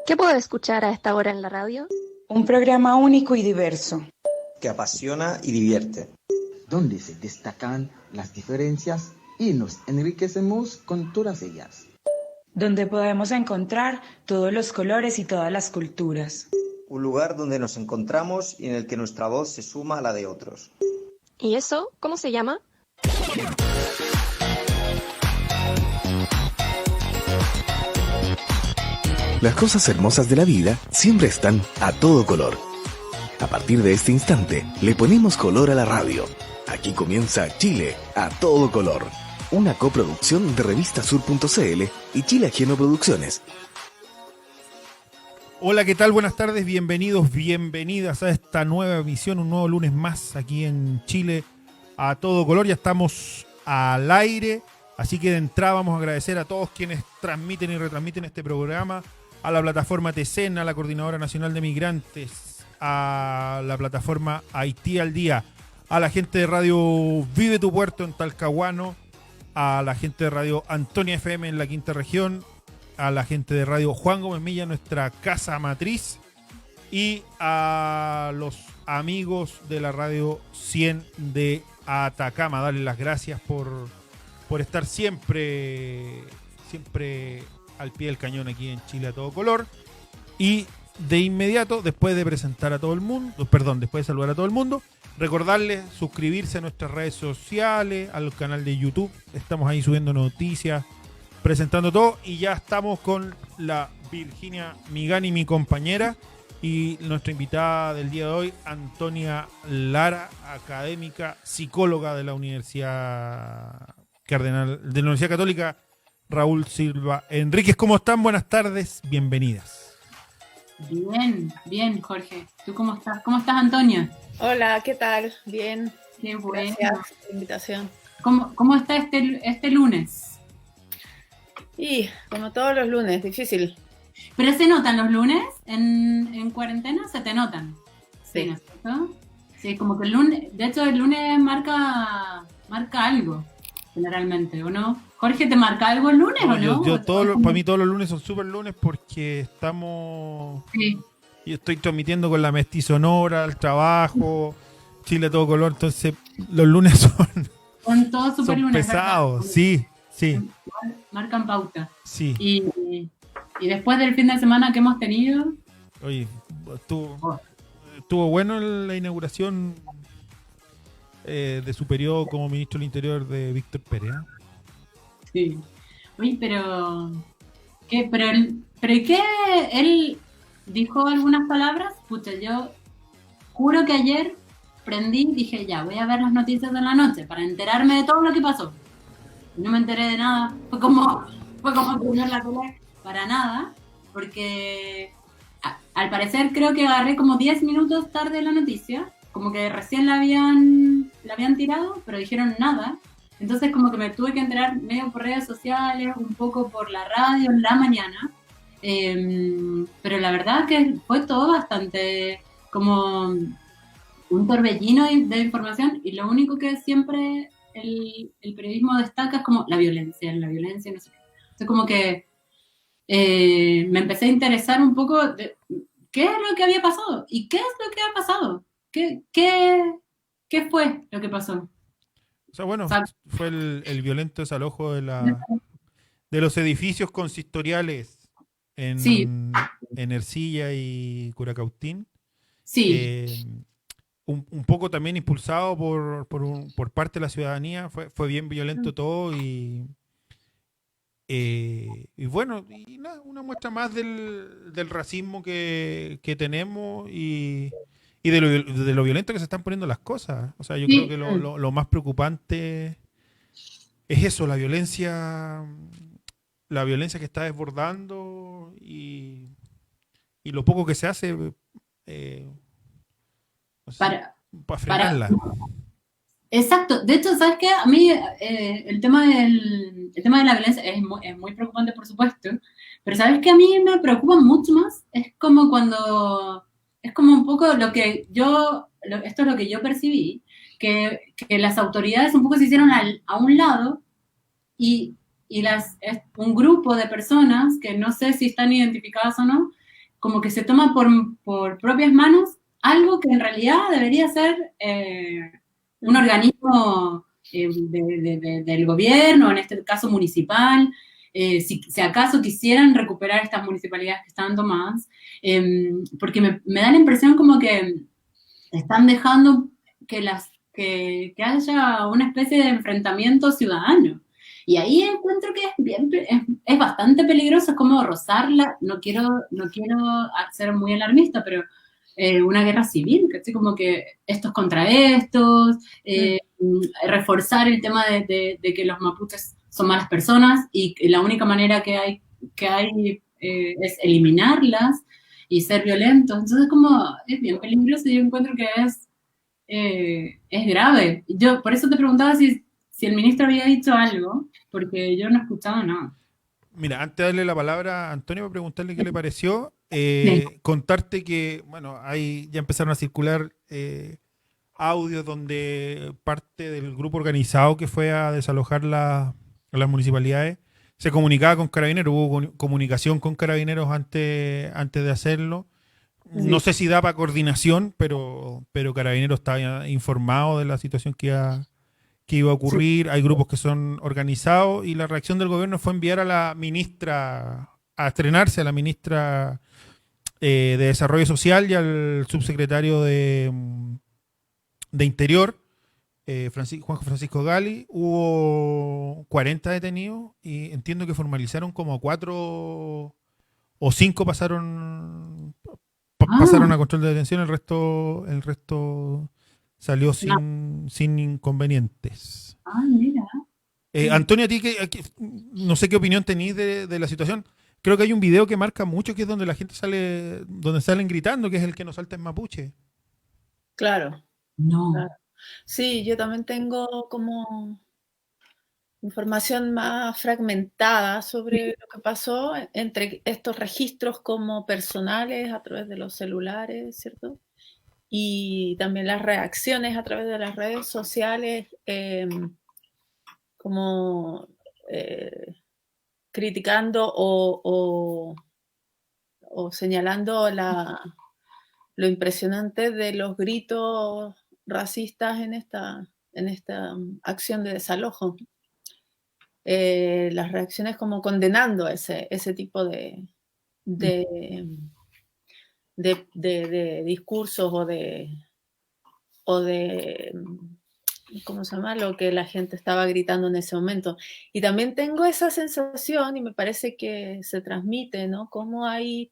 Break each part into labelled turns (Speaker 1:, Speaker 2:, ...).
Speaker 1: ¿Qué puedo escuchar a esta hora en la radio?
Speaker 2: Un programa único y diverso,
Speaker 3: que apasiona y divierte,
Speaker 4: donde se destacan las diferencias y nos enriquecemos con todas ellas,
Speaker 2: donde podemos encontrar todos los colores y todas las culturas.
Speaker 3: Un lugar donde nos encontramos y en el que nuestra voz se suma a la de otros.
Speaker 1: ¿Y eso cómo se llama?
Speaker 5: Las cosas hermosas de la vida siempre están a todo color. A partir de este instante, le ponemos color a la radio. Aquí comienza Chile a todo color. Una coproducción de revistasur.cl y Chile Ajeno Producciones.
Speaker 6: Hola, ¿qué tal? Buenas tardes, bienvenidos, bienvenidas a esta nueva emisión, un nuevo lunes más aquí en Chile a todo color. Ya estamos al aire, así que de entrada vamos a agradecer a todos quienes transmiten y retransmiten este programa, a la plataforma TECEN, a la Coordinadora Nacional de Migrantes, a la plataforma Haití al Día, a la gente de Radio Vive tu Puerto en Talcahuano, a la gente de Radio Antonia FM en la Quinta Región, a la gente de Radio Juan Gómez Milla, nuestra casa matriz, y a los amigos de la Radio 100 de Atacama. Darles las gracias por estar siempre al pie del cañón aquí en Chile a todo color. Y de inmediato, después de presentar a todo el mundo, después de saludar a todo el mundo, recordarles suscribirse a nuestras redes sociales, al canal de YouTube. Estamos ahí subiendo noticias, presentando todo, y ya estamos con la Virginia Migani, mi compañera, y nuestra invitada del día de hoy, Antonia Lara, académica, psicóloga de la Universidad Católica Raúl Silva Enríquez. ¿Cómo están? Buenas tardes, bienvenidas.
Speaker 7: Bien, Jorge. ¿Tú cómo estás? ¿Cómo estás, Antonia?
Speaker 8: Hola, ¿qué tal? Bien.
Speaker 7: Qué bueno.
Speaker 8: Gracias por la invitación.
Speaker 7: ¿Cómo está este lunes?
Speaker 8: Y como todos los lunes, difícil.
Speaker 7: ¿Pero se notan los lunes en cuarentena? ¿Se te notan?
Speaker 8: Sí.
Speaker 7: ¿No es cierto? Sí, como que el lunes, de hecho el lunes marca algo, generalmente, ¿o no? Jorge, ¿te marca algo el lunes o no?
Speaker 6: Para mí todos los lunes son súper lunes porque estamos...
Speaker 7: Sí.
Speaker 6: Yo estoy transmitiendo con la Mestizo Sonora, el trabajo, Chile a todo color, entonces los lunes
Speaker 7: Son todos súper lunes.
Speaker 6: pesados,
Speaker 7: ¿verdad?
Speaker 6: sí.
Speaker 7: Marcan pauta.
Speaker 6: Sí.
Speaker 7: Y después del fin de semana que hemos tenido...
Speaker 6: Oye, estuvo bueno la inauguración de su periodo como ministro del Interior de Víctor Pérez.
Speaker 7: Sí. Oye, pero ¿qué? ¿Pero qué? ¿Él dijo algunas palabras? Pucha, yo juro que ayer dije, ya, voy a ver las noticias de la noche para enterarme de todo lo que pasó. No me enteré de nada. Fue como poner la tele para nada, porque al parecer creo que agarré como 10 minutos tarde la noticia, como que recién la habían tirado, pero dijeron nada. Entonces como que me tuve que enterar medio por redes sociales, un poco por la radio en la mañana, pero la verdad que fue todo bastante como un torbellino de información, y lo único que siempre el periodismo destaca es como la violencia, no sé qué. Entonces como que me empecé a interesar un poco de qué es lo que había pasado y qué es lo que ha pasado, qué fue lo que pasó.
Speaker 6: O sea, bueno, fue el violento desalojo de los edificios consistoriales en Ercilla y Curacautín.
Speaker 7: Sí.
Speaker 6: Un poco también impulsado por parte de la ciudadanía. Fue bien violento todo y bueno, y nada, una muestra más del racismo que tenemos y de lo violento que se están poniendo las cosas. O sea, yo creo que lo más preocupante es eso, la violencia que está desbordando y lo poco que se hace no sé, para frenarla.
Speaker 7: Exacto. De hecho, ¿sabes qué? A mí el tema de la violencia es muy preocupante, por supuesto, pero ¿sabes qué? A mí me preocupa mucho más. Es como un poco esto es lo que yo percibí, que las autoridades un poco se hicieron a un lado y un grupo de personas que no sé si están identificadas o no, como que se toma por propias manos algo que en realidad debería ser un organismo del gobierno, en este caso municipal, si acaso quisieran recuperar estas municipalidades que están tomadas, porque me da la impresión como que están dejando que haya una especie de enfrentamiento ciudadano. Y ahí encuentro que es bastante peligroso, es como rozarla, no quiero ser muy alarmista, pero una guerra civil, ¿cachai? Como que estos contra estos, reforzar el tema de que los mapuches son malas personas y la única manera que hay es eliminarlas y ser violentos. Entonces es bien peligroso y yo encuentro que es grave. Yo por eso te preguntaba si el ministro había dicho algo, porque yo no he escuchado nada.
Speaker 6: Mira, antes de darle la palabra a Antonio para preguntarle qué le pareció, contarte que, bueno, ahí ya empezaron a circular audios donde parte del grupo organizado que fue a desalojar las municipalidades se comunicaba con Carabineros, hubo comunicación con Carabineros antes de hacerlo. No sé si da para coordinación, pero Carabineros estaba informado de la situación que iba a ocurrir. Hay grupos que son organizados y la reacción del gobierno fue enviar a la ministra, a estrenarse a la ministra de Desarrollo Social y al subsecretario de Interior, Juan Francisco Gali. Hubo 40 detenidos y entiendo que formalizaron como 4 o 5 pasaron a control de detención, el resto salió sin inconvenientes.
Speaker 7: Mira.
Speaker 6: Antonio, a ti, no sé qué opinión tenéis de la situación. Creo que hay un video que marca mucho, que es donde la gente donde salen gritando, que es el que nos salta en mapuche.
Speaker 8: Claro.
Speaker 7: No.
Speaker 8: Claro. Sí, yo también tengo como información más fragmentada sobre lo que pasó entre estos registros como personales a través de los celulares, ¿cierto? Y también las reacciones a través de las redes sociales, como criticando o señalando lo impresionante de los gritos racistas en esta acción de desalojo. Las reacciones como condenando ese tipo de discursos o de ¿cómo se llama? Lo que la gente estaba gritando en ese momento. Y también tengo esa sensación, y me parece que se transmite, ¿no? Cómo hay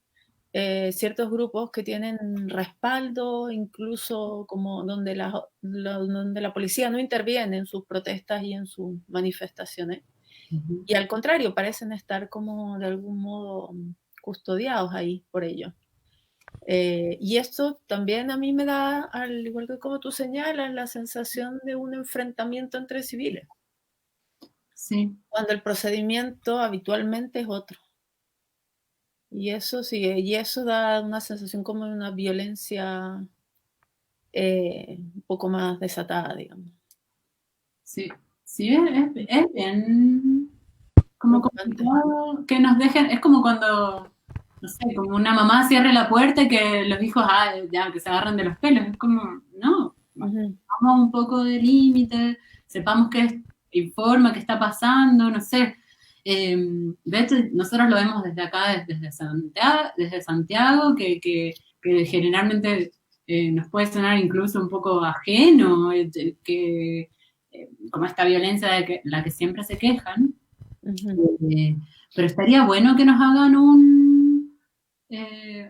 Speaker 8: ciertos grupos que tienen respaldo, incluso como donde la policía no interviene en sus protestas y en sus manifestaciones. Uh-huh. Y al contrario, parecen estar como de algún modo custodiados ahí por ello. Y esto también a mí me da, al igual que como tú señalas, la sensación de un enfrentamiento entre civiles.
Speaker 7: Sí.
Speaker 8: Cuando el procedimiento habitualmente es otro. Y eso sí, y eso da una sensación como de una violencia un poco más desatada, digamos.
Speaker 7: Sí, es bien como que nos dejen, es como cuando, no sé, como una mamá cierre la puerta y que los hijos ya que se agarran de los pelos, es como, no, vamos un poco de límite, sepamos qué informa, qué está pasando, no sé. De hecho, nosotros lo vemos desde acá, desde Santiago, que generalmente nos puede sonar incluso un poco ajeno, como esta violencia de la que siempre se quejan. Uh-huh. Pero estaría bueno que nos hagan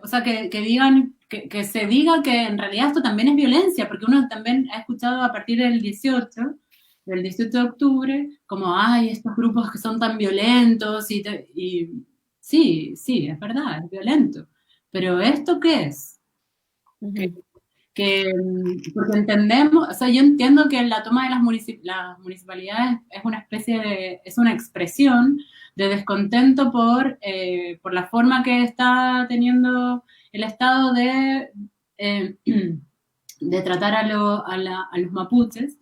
Speaker 7: o sea, que digan, que se diga que en realidad esto también es violencia, porque uno también ha escuchado a partir del 18 de octubre, como, ay, estos grupos que son tan violentos, y sí, es verdad, es violento, pero ¿esto qué es?
Speaker 8: Uh-huh.
Speaker 7: Porque entendemos, o sea, yo entiendo que la toma de las municipalidades es una especie es una expresión de descontento por la forma que está teniendo el Estado de tratar a los mapuches,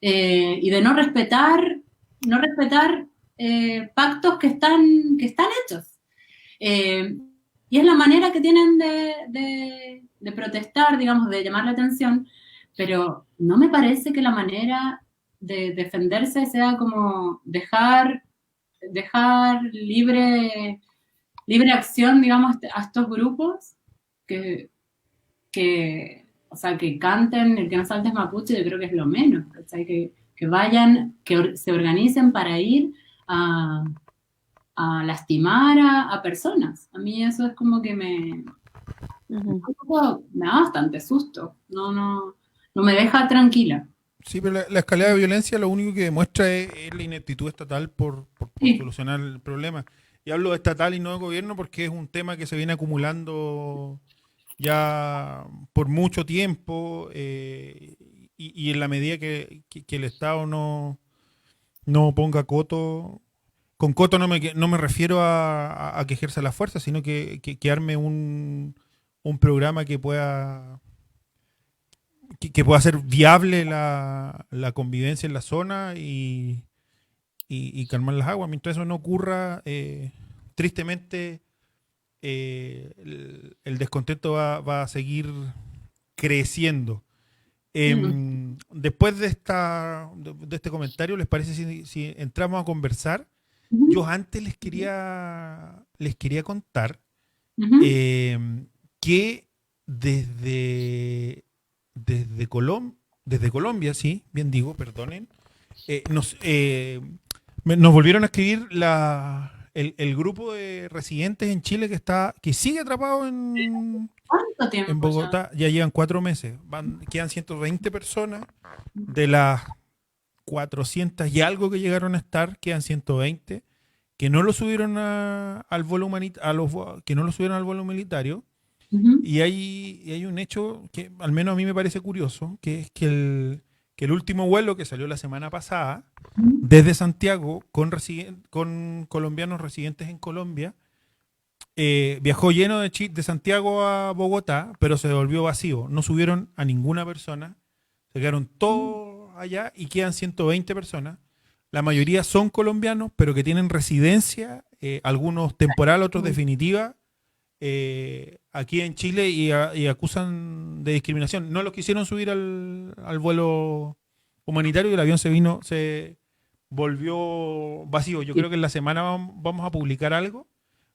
Speaker 7: y de no respetar pactos que están hechos. Y es la manera que tienen de protestar, digamos, de llamar la atención, pero no me parece que la manera de defenderse sea como dejar libre acción, digamos, a estos grupos o sea, que canten el que no saltes mapuche, yo creo que es lo menos, o sea, que vayan, que se organicen para ir a lastimar a personas. A mí eso es como que me da bastante susto, no me deja tranquila.
Speaker 6: Sí, pero la escalada de violencia lo único que demuestra es la ineptitud estatal por
Speaker 7: Sí.
Speaker 6: solucionar el problema. Y hablo de estatal y no de gobierno porque es un tema que se viene acumulando ya por mucho tiempo y en la medida que el Estado no ponga coto, con coto no me refiero a que ejerza la fuerza, sino que arme un programa que pueda ser viable la convivencia en la zona y calmar las aguas. Mientras eso no ocurra, tristemente el descontento va a seguir creciendo. Después de este comentario, ¿les parece si entramos a conversar? Yo antes les quería contar que desde Colombia, sí, bien digo, perdonen, nos volvieron a escribir el grupo de residentes en Chile que sigue atrapado
Speaker 7: ¿Cuánto tiempo
Speaker 6: en Bogotá. Ya llevan 4 meses. Quedan 120 personas. De las 400 y algo que llegaron a estar, quedan 120 que no lo subieron al vuelo que no lo subieron al vuelo militario. Y hay un hecho que al menos a mí me parece curioso, que es que el último vuelo que salió la semana pasada desde Santiago con colombianos residentes en Colombia viajó lleno de Santiago a Bogotá, pero se devolvió vacío. No subieron a ninguna persona, se quedaron todos allá y quedan 120 personas. La mayoría son colombianos, pero que tienen residencia, algunos temporal, otros definitiva, aquí en Chile y acusan de discriminación. No los quisieron subir al vuelo humanitario y el avión se volvió vacío. Yo creo que en la semana vamos a publicar algo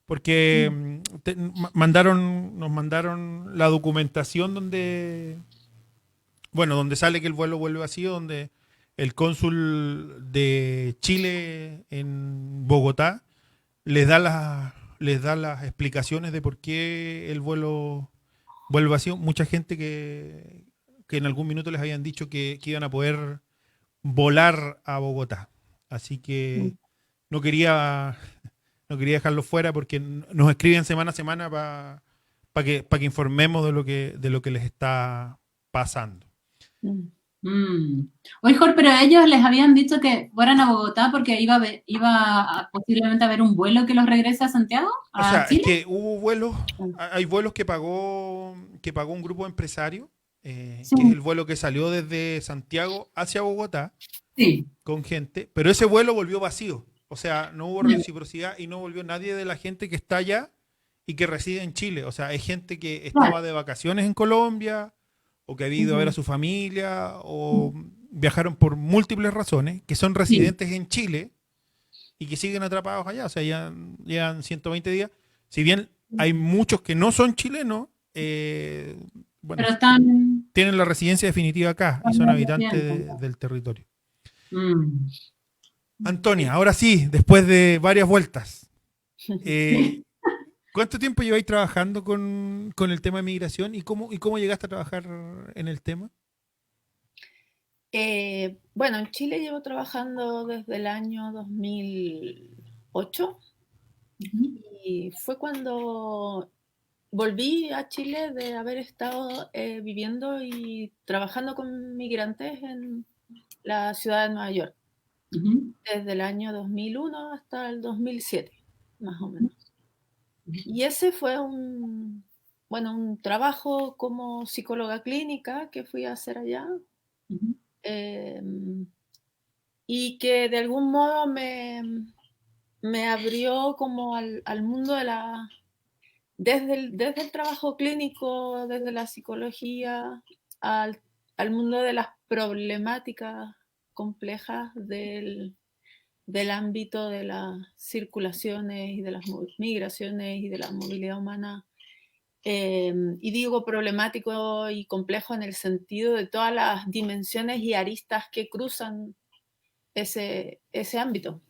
Speaker 6: porque nos mandaron la documentación donde sale que el vuelo vuelve vacío, donde el cónsul de Chile en Bogotá les da las explicaciones de por qué el vuelo vuelve vacío. Mucha gente que en algún minuto les habían dicho que iban a poder volar a Bogotá. Así que no quería dejarlo fuera porque nos escriben semana a semana para que informemos de lo que les está pasando.
Speaker 7: Oye, Jorge, pero ellos les habían dicho que fueran a Bogotá porque iba posiblemente a haber un vuelo que los regrese a Santiago,
Speaker 6: O sea,
Speaker 7: Chile.
Speaker 6: es que hubo vuelos, hay vuelos que pagó un grupo empresario,
Speaker 7: Sí.
Speaker 6: que es el vuelo que salió desde Santiago hacia Bogotá,
Speaker 7: Sí.
Speaker 6: con gente, pero ese vuelo volvió vacío. O sea, no hubo reciprocidad y no volvió nadie de la gente que está allá y que reside en Chile. O sea, hay gente que estaba de vacaciones en Colombia o que había ido a ver a su familia o viajaron por múltiples razones, que son residentes en Chile y que siguen atrapados allá. O sea, ya llevan 120 días. Si bien hay muchos que no son chilenos, bueno,
Speaker 7: Pero
Speaker 6: tienen la residencia definitiva acá y son habitantes del territorio. Antonia, ahora sí, después de varias vueltas, ¿cuánto tiempo lleváis trabajando con el tema de migración y cómo llegaste a trabajar en el tema?
Speaker 8: Bueno, en Chile llevo trabajando desde el año 2008 y fue cuando volví a Chile de haber estado viviendo y trabajando con migrantes en la ciudad de Nueva York. Desde el año 2001 hasta el 2007, más o menos. Y ese fue un trabajo como psicóloga clínica que fui a hacer allá. Y que de algún modo me abrió como al mundo de desde el trabajo clínico, desde la psicología, al mundo de las problemáticas complejas del ámbito de las circulaciones y de las migraciones y de la movilidad humana. Y digo problemático y complejo en el sentido de todas las dimensiones y aristas que cruzan ese ámbito.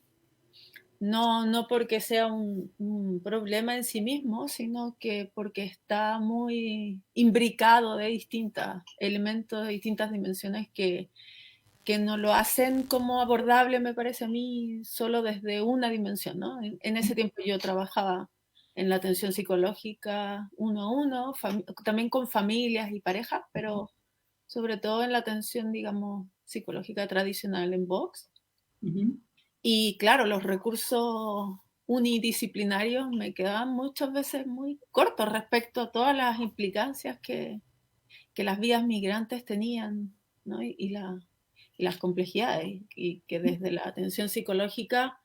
Speaker 8: No porque sea un problema en sí mismo, sino que porque está muy imbricado de distintos elementos, de distintas dimensiones que no lo hacen como abordable, me parece a mí, solo desde una dimensión, ¿no? En ese tiempo yo trabajaba en la atención psicológica uno a uno, también con familias y parejas, pero sobre todo en la atención, digamos, psicológica tradicional en Vox. Y claro, los recursos unidisciplinarios me quedaban muchas veces muy cortos respecto a todas las implicancias que las vidas migrantes tenían, ¿no? Y las complejidades, y que desde la atención psicológica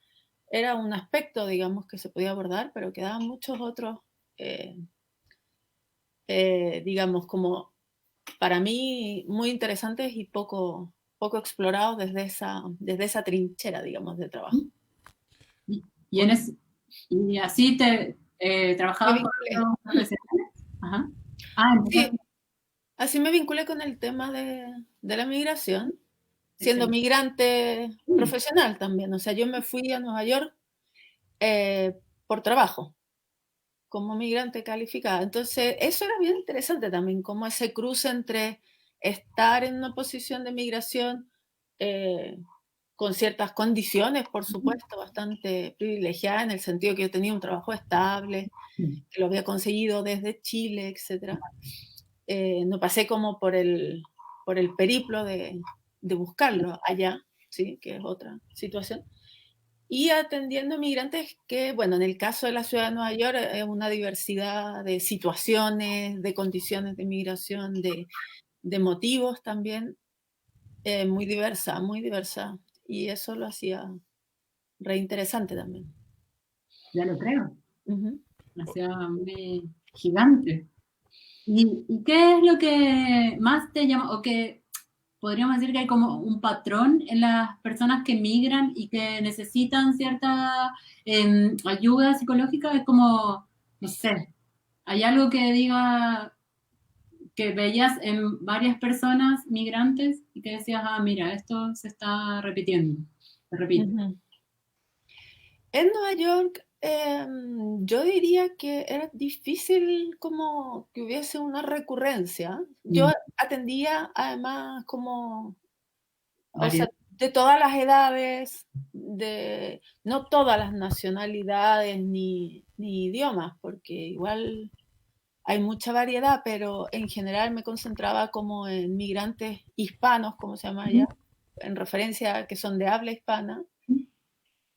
Speaker 8: era un aspecto, digamos, que se podía abordar, pero quedaban muchos otros, digamos, como para mí muy interesantes y poco explorados desde esa trinchera, digamos, de trabajo.
Speaker 7: Y así te trabajabas con otros profesionales. Ajá.
Speaker 8: Sí, así me vinculé con el tema de la migración, siendo migrante profesional también. O sea, yo me fui a Nueva York por trabajo, como migrante calificada. Entonces, eso era bien interesante también, como ese cruce entre estar en una posición de migración con ciertas condiciones, por supuesto, bastante privilegiadas, en el sentido que yo tenía un trabajo estable, que lo había conseguido desde Chile, etc. No pasé como por el periplo de buscarlo allá, ¿sí? Que es otra situación. Y atendiendo migrantes que, bueno, en el caso de la ciudad de Nueva York es una diversidad de situaciones, de condiciones de migración, de motivos también, muy diversa, muy diversa. Y eso lo hacía re interesante también.
Speaker 7: Ya lo creo. Lo hacía muy gigante. ¿Y qué es lo que más te llama, o que podríamos decir que hay como un patrón en las personas que migran y que necesitan cierta ayuda psicológica? Es como, no sé, ¿hay algo que diga que veías en varias personas migrantes y que decías, mira, esto se está repitiendo, se repite?
Speaker 8: En Nueva York, yo diría que era difícil como que hubiese una recurrencia. Yo atendía además como, o sea, de todas las edades, de no todas las nacionalidades ni idiomas, porque igual hay mucha variedad, pero en general me concentraba como en migrantes hispanos, como se llama allá, en referencia a que son de habla hispana,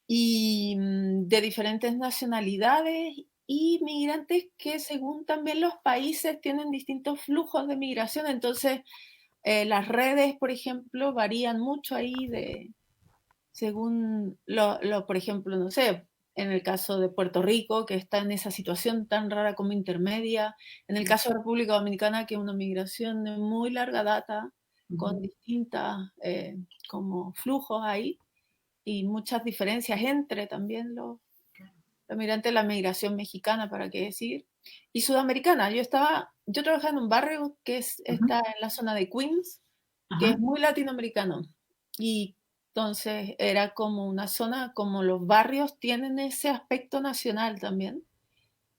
Speaker 8: y de diferentes nacionalidades, y migrantes que según también los países tienen distintos flujos de migración. Entonces las redes, por ejemplo, varían mucho ahí según por ejemplo, no sé, en el caso de Puerto Rico, que está en esa situación tan rara como intermedia, en el caso de República Dominicana, que es una migración de muy larga data, con distintas como flujos ahí, y muchas diferencias entre también los migrantes, la migración mexicana, para qué decir, y sudamericana. Yo trabajaba en un barrio que está en la zona de Queens, que es muy latinoamericano, y entonces era como una zona, como los barrios tienen ese aspecto nacional también.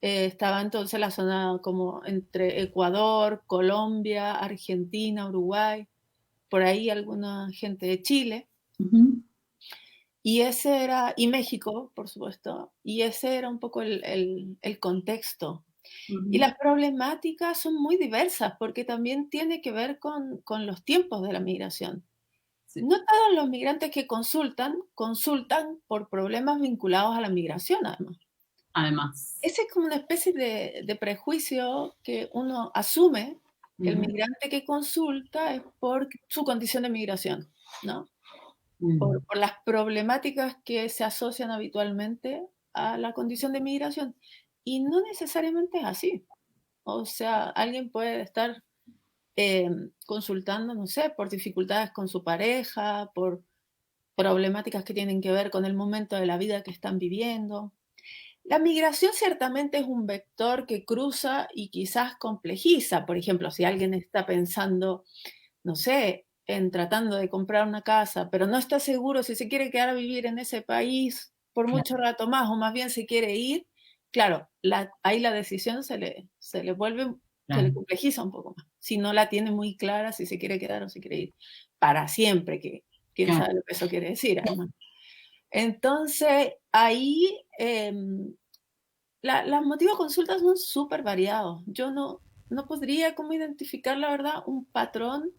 Speaker 8: Estaba entonces la zona como entre Ecuador, Colombia, Argentina, Uruguay, por ahí alguna gente de Chile. Y México, por supuesto, y ese era un poco el contexto. Y las problemáticas son muy diversas, porque también tiene que ver con los tiempos de la migración. No todos los migrantes que consultan por problemas vinculados a la migración, además. Ese es como una especie de prejuicio que uno asume, que el migrante que consulta es por su condición de migración, ¿no? Por las problemáticas que se asocian habitualmente a la condición de migración. y no necesariamente es así. O sea, alguien puede estar consultando, no sé, por dificultades con su pareja, por problemáticas que tienen que ver con el momento de la vida que están viviendo. La migración ciertamente es un vector que cruza y quizás complejiza. Por ejemplo, si alguien está pensando, no sé, en tratando de comprar una casa, pero no está seguro si se quiere quedar a vivir en ese país por mucho rato más o más bien se quiere ir, claro, ahí la decisión se le vuelve, se le complejiza un poco más. Si no la tiene muy clara si se quiere quedar o se quiere ir para siempre, que quién sabe lo que eso quiere decir, además. Entonces, ahí los motivos de consulta son súper variados. Yo no podría como identificar, la verdad, un patrón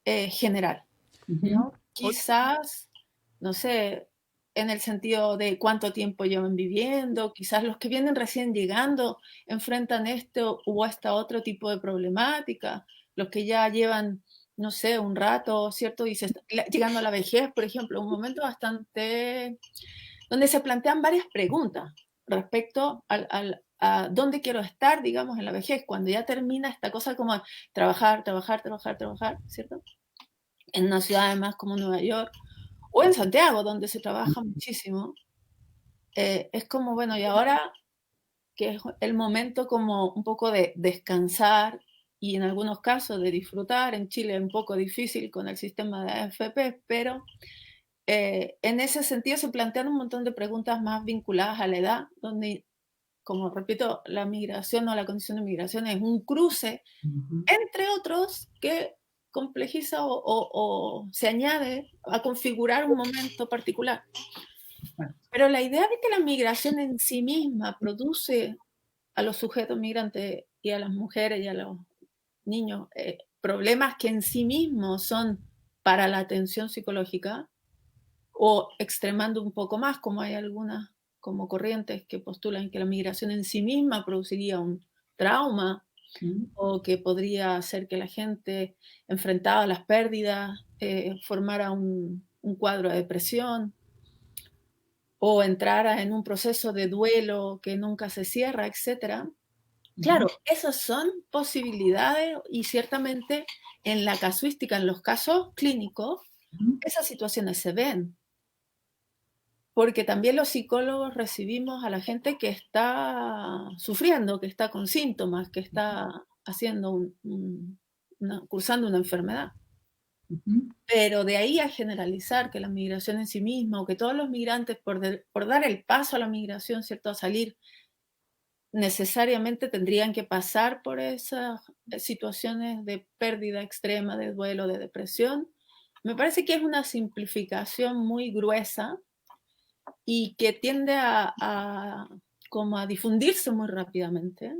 Speaker 8: general, ¿no? Quizás, no sé, en el sentido de cuánto tiempo llevan viviendo, quizás los que vienen recién llegando enfrentan u esta otro tipo de problemática, los que ya llevan, no sé, un rato, ¿cierto? Y llegando a la vejez, por ejemplo, un momento bastante donde se plantean varias preguntas respecto a dónde quiero estar, digamos, en la vejez, cuando ya termina esta cosa como trabajar, ¿cierto? En una ciudad además como Nueva York, o en Santiago, donde se trabaja muchísimo, es como, bueno, y ahora que es el momento como un poco de descansar y en algunos casos de disfrutar. En Chile es un poco difícil con el sistema de AFP, pero en ese sentido se plantean un montón de preguntas más vinculadas a la edad, donde, como repito, la migración o la condición de migración es un cruce, entre otros, que complejiza o se añade a configurar un momento particular. Pero la idea de que la migración en sí misma produce a los sujetos migrantes y a las mujeres y a los niños problemas que en sí mismos son para la atención psicológica, o extremando un poco más, como hay algunas como corrientes que postulan que la migración en sí misma produciría un trauma, o que podría hacer que la gente enfrentada a las pérdidas formara un cuadro de depresión, o entrara en un proceso de duelo que nunca se cierra, etc. Claro, esas son posibilidades y ciertamente en la casuística, en los casos clínicos, esas situaciones se ven. Porque también los psicólogos recibimos a la gente que está sufriendo, que está con síntomas, que está haciendo cursando una enfermedad. Pero de ahí a generalizar que la migración en sí misma, o que todos los migrantes, por dar el paso a la migración, ¿cierto?, a salir, necesariamente tendrían que pasar por esas situaciones de pérdida extrema, de duelo, de depresión, me parece que es una simplificación muy gruesa y que tiende como a difundirse muy rápidamente,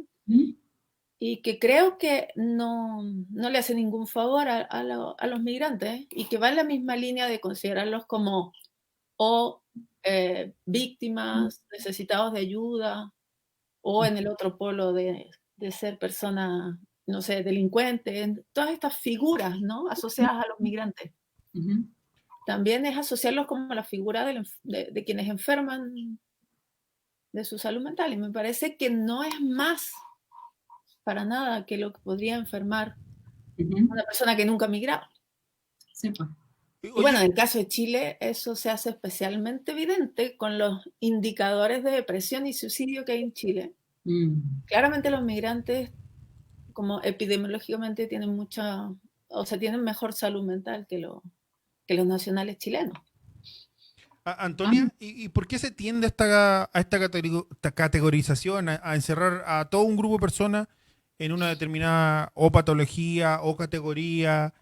Speaker 8: y que creo que no le hace ningún favor a los migrantes, y que va en la misma línea de considerarlos como víctimas, necesitados de ayuda, o en el otro polo de ser personas, no sé, delincuentes, todas estas figuras, ¿no?, asociadas a los migrantes. También es asociarlos como la figura de quienes enferman de su salud mental, y me parece que no es más para nada que lo que podría enfermar una persona que nunca ha migrado.
Speaker 7: Sí, pues.
Speaker 8: Y bueno, en el caso de Chile eso se hace especialmente evidente con los indicadores de depresión y suicidio que hay en Chile. Claramente los migrantes, como epidemiológicamente, tienen tienen mejor salud mental que los nacionales chilenos.
Speaker 6: Antonia, ¿y por qué se tiende a esta categorización, a encerrar a todo un grupo de personas en una determinada o patología o categoría?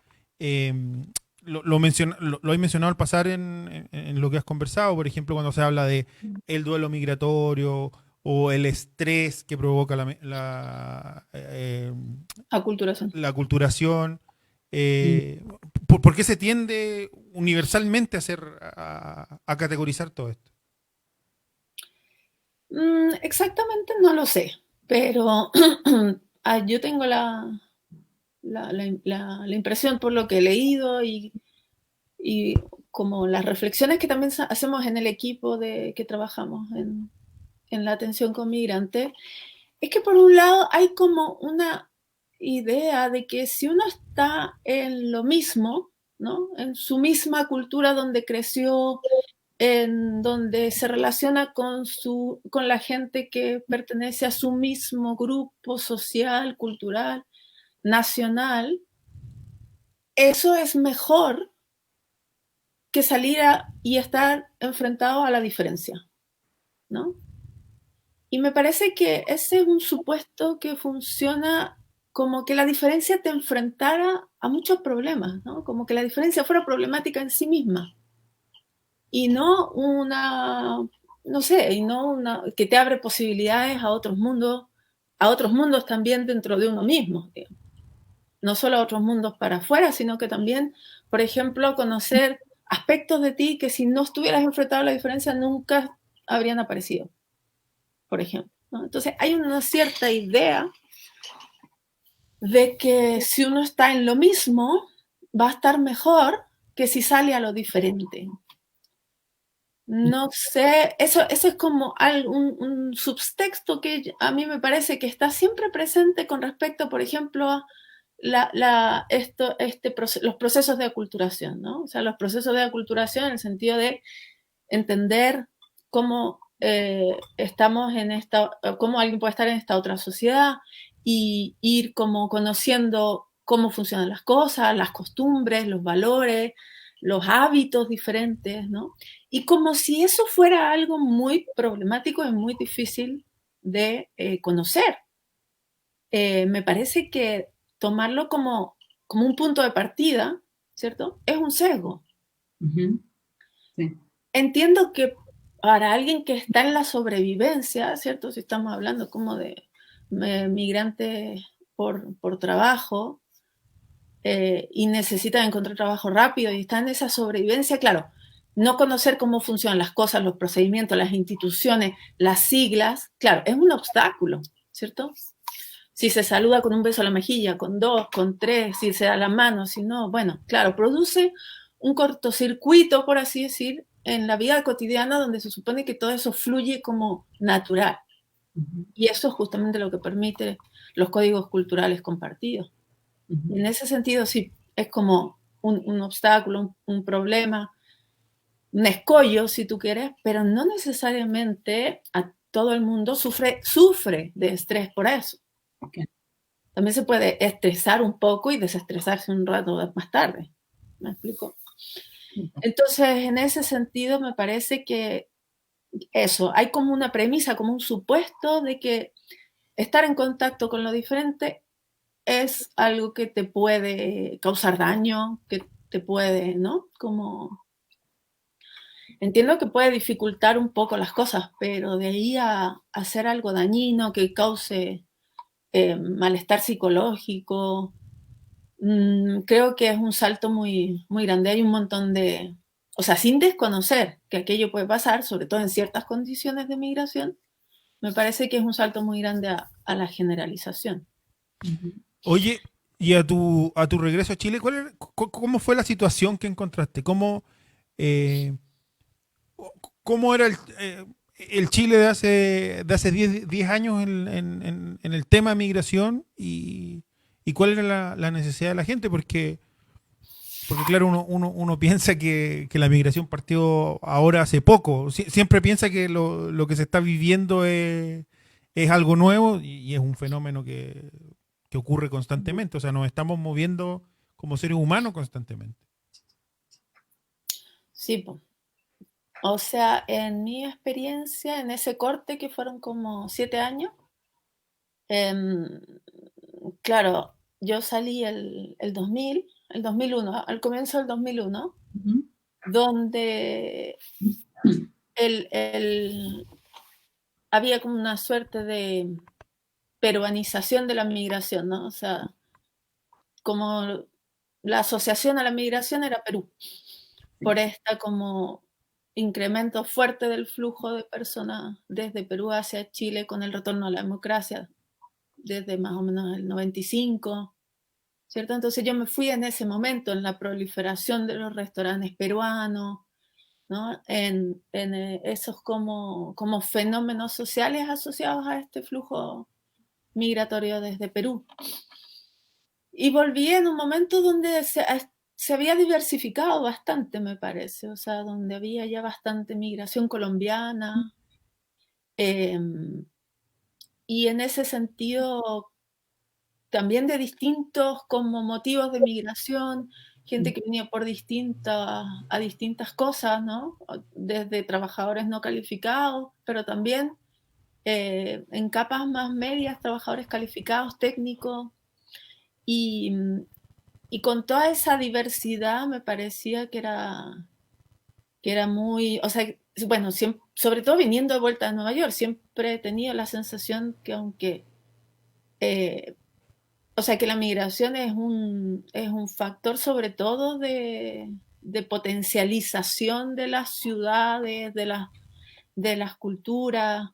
Speaker 6: Lo he mencionado al pasar en lo que has conversado, por ejemplo, cuando se habla de el duelo migratorio o el estrés que provoca la aculturación. ¿Por qué se tiende universalmente a categorizar todo esto?
Speaker 8: Exactamente no lo sé, pero yo tengo la impresión, por lo que he leído y como las reflexiones que también hacemos en el equipo que trabajamos en la atención con migrantes, es que por un lado hay como una idea de que si uno está en lo mismo, ¿no? En su misma cultura donde creció, en donde se relaciona con la gente que pertenece a su mismo grupo social, cultural, nacional, eso es mejor que salir y estar enfrentado a la diferencia, ¿no? Y me parece que ese es un supuesto que funciona como que la diferencia te enfrentara a muchos problemas, ¿no? Como que la diferencia fuera problemática en sí misma. Y no no sé, y no que te abre posibilidades a otros mundos también dentro de uno mismo, digamos. No solo a otros mundos para afuera, sino que también, por ejemplo, conocer aspectos de ti que si no estuvieras enfrentado a la diferencia nunca habrían aparecido, por ejemplo, ¿no? Entonces hay una cierta idea de que si uno está en lo mismo, va a estar mejor que si sale a lo diferente. No sé, eso es como un subtexto que a mí me parece que está siempre presente con respecto, por ejemplo, a los procesos de aculturación, ¿no? O sea, los procesos de aculturación en el sentido de entender cómo estamos cómo alguien puede estar en esta otra sociedad y ir como conociendo cómo funcionan las cosas, las costumbres, los valores, los hábitos diferentes, ¿no? Y como si eso fuera algo muy problemático y muy difícil de conocer. Me parece que tomarlo como un punto de partida, ¿cierto? Es un sesgo.
Speaker 7: Sí.
Speaker 8: Entiendo que para alguien que está en la sobrevivencia, ¿cierto? Si estamos hablando como de migrantes por trabajo y necesitan encontrar trabajo rápido y están en esa sobrevivencia, claro, no conocer cómo funcionan las cosas, los procedimientos, las instituciones, las siglas, claro, es un obstáculo, ¿cierto? Si se saluda con un beso a la mejilla, con 2, con 3, si se da la mano, si no, bueno, claro, produce un cortocircuito, por así decir, en la vida cotidiana donde se supone que todo eso fluye como natural. Y eso es justamente lo que permite los códigos culturales compartidos. Y en ese sentido, sí, es como un obstáculo, un problema, un escollo, si tú quieres, pero no necesariamente a todo el mundo sufre de estrés por eso.
Speaker 7: Okay.
Speaker 8: También se puede estresar un poco y desestresarse un rato más tarde. ¿Me explico? Entonces, en ese sentido, me parece que eso, hay como una premisa, como un supuesto de que estar en contacto con lo diferente es algo que te puede causar daño, que te puede, ¿no? Como entiendo que puede dificultar un poco las cosas, pero de ahí a hacer algo dañino que cause malestar psicológico, creo que es un salto muy, muy grande. Hay un montón de, o sea, sin desconocer que aquello puede pasar, sobre todo en ciertas condiciones de migración, me parece que es un salto muy grande a la generalización.
Speaker 6: Oye, y a tu regreso a Chile, ¿cómo fue la situación que encontraste? Eh, ¿Cómo era el Chile de hace 10 años en el tema de migración y cuál era la necesidad de la gente? Porque claro, uno piensa que la migración partió ahora hace poco. Siempre piensa que lo que se está viviendo es algo nuevo y es un fenómeno que ocurre constantemente. O sea, nos estamos moviendo como seres humanos constantemente.
Speaker 8: Sí, pues. O sea, en mi experiencia, en ese corte que fueron como 7 años, claro, yo salí el 2001, al comienzo del 2001, donde había como una suerte de peruanización de la migración, ¿no? O sea, como la asociación a la migración era Perú, por esta como incremento fuerte del flujo de personas desde Perú hacia Chile con el retorno a la democracia desde más o menos el 95, ¿cierto? Entonces yo me fui en ese momento, en la proliferación de los restaurantes peruanos, ¿no? En esos como fenómenos sociales asociados a este flujo migratorio desde Perú. Y volví en un momento donde se había diversificado bastante, me parece, o sea, donde había ya bastante migración colombiana. Y en ese sentido, también de distintos como motivos de migración, gente que venía por a distintas cosas, ¿no? Desde trabajadores no calificados, pero también en capas más medias, trabajadores calificados, técnicos. Y con toda esa diversidad me parecía que era muy, o sea, bueno, sobre todo viniendo de vuelta a Nueva York, siempre he tenido la sensación que aunque, o sea, que la migración es un factor sobre todo de potencialización de las ciudades, de las culturas.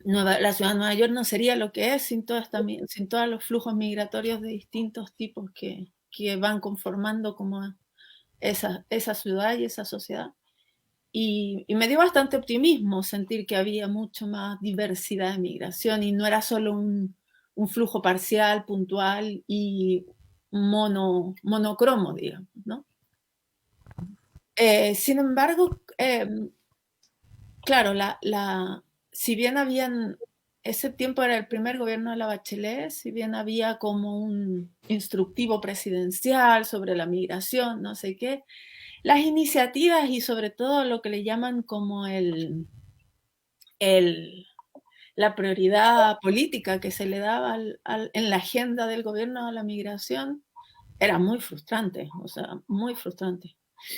Speaker 8: La ciudad de Nueva York no sería lo que es sin todos los flujos migratorios de distintos tipos que van conformando como esa ciudad y esa sociedad. Y me dio bastante optimismo sentir que había mucho más diversidad de migración y no era solo un flujo parcial, puntual y monocromo, digamos, ¿no? Sin embargo, claro, si bien ese tiempo era el primer gobierno de la Bachelet, si bien había como un instructivo presidencial sobre la migración, no sé qué, las iniciativas y sobre todo lo que le llaman como la prioridad política que se le daba en la agenda del gobierno a la migración era muy frustrante, o sea, muy frustrante.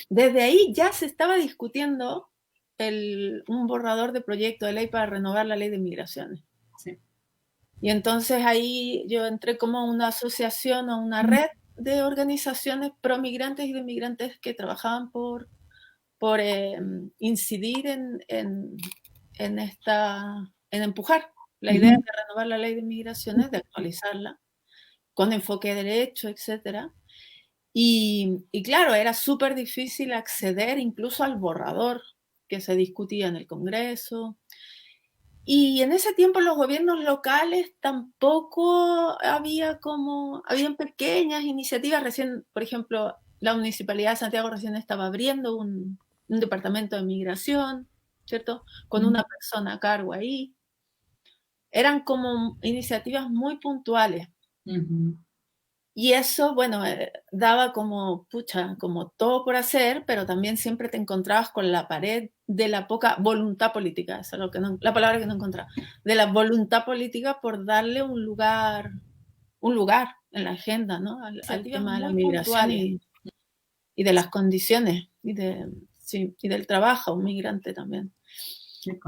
Speaker 8: Desde ahí ya se estaba discutiendo un borrador de proyecto de ley para renovar la ley de migraciones.
Speaker 7: Sí.
Speaker 8: Y entonces ahí yo entré como a una asociación o una red de organizaciones pro migrantes y de migrantes que trabajaban por incidir en empujar la idea de renovar la ley de migraciones, de actualizarla con enfoque de derecho, etcétera. Y claro, era súper difícil acceder incluso al borrador que se discutía en el Congreso. Y en ese tiempo los gobiernos locales tampoco habían pequeñas iniciativas. Recién, por ejemplo, la Municipalidad de Santiago recién estaba abriendo un departamento de migración, ¿cierto? Con una persona a cargo ahí. Eran como iniciativas muy puntuales. Y eso, bueno, daba como todo por hacer, pero también siempre te encontrabas con la pared de la poca voluntad política, esa es la palabra que no encontraba, de la voluntad política por darle un lugar en la agenda, ¿no? Al tema de la migración y de las condiciones y del trabajo, un migrante también.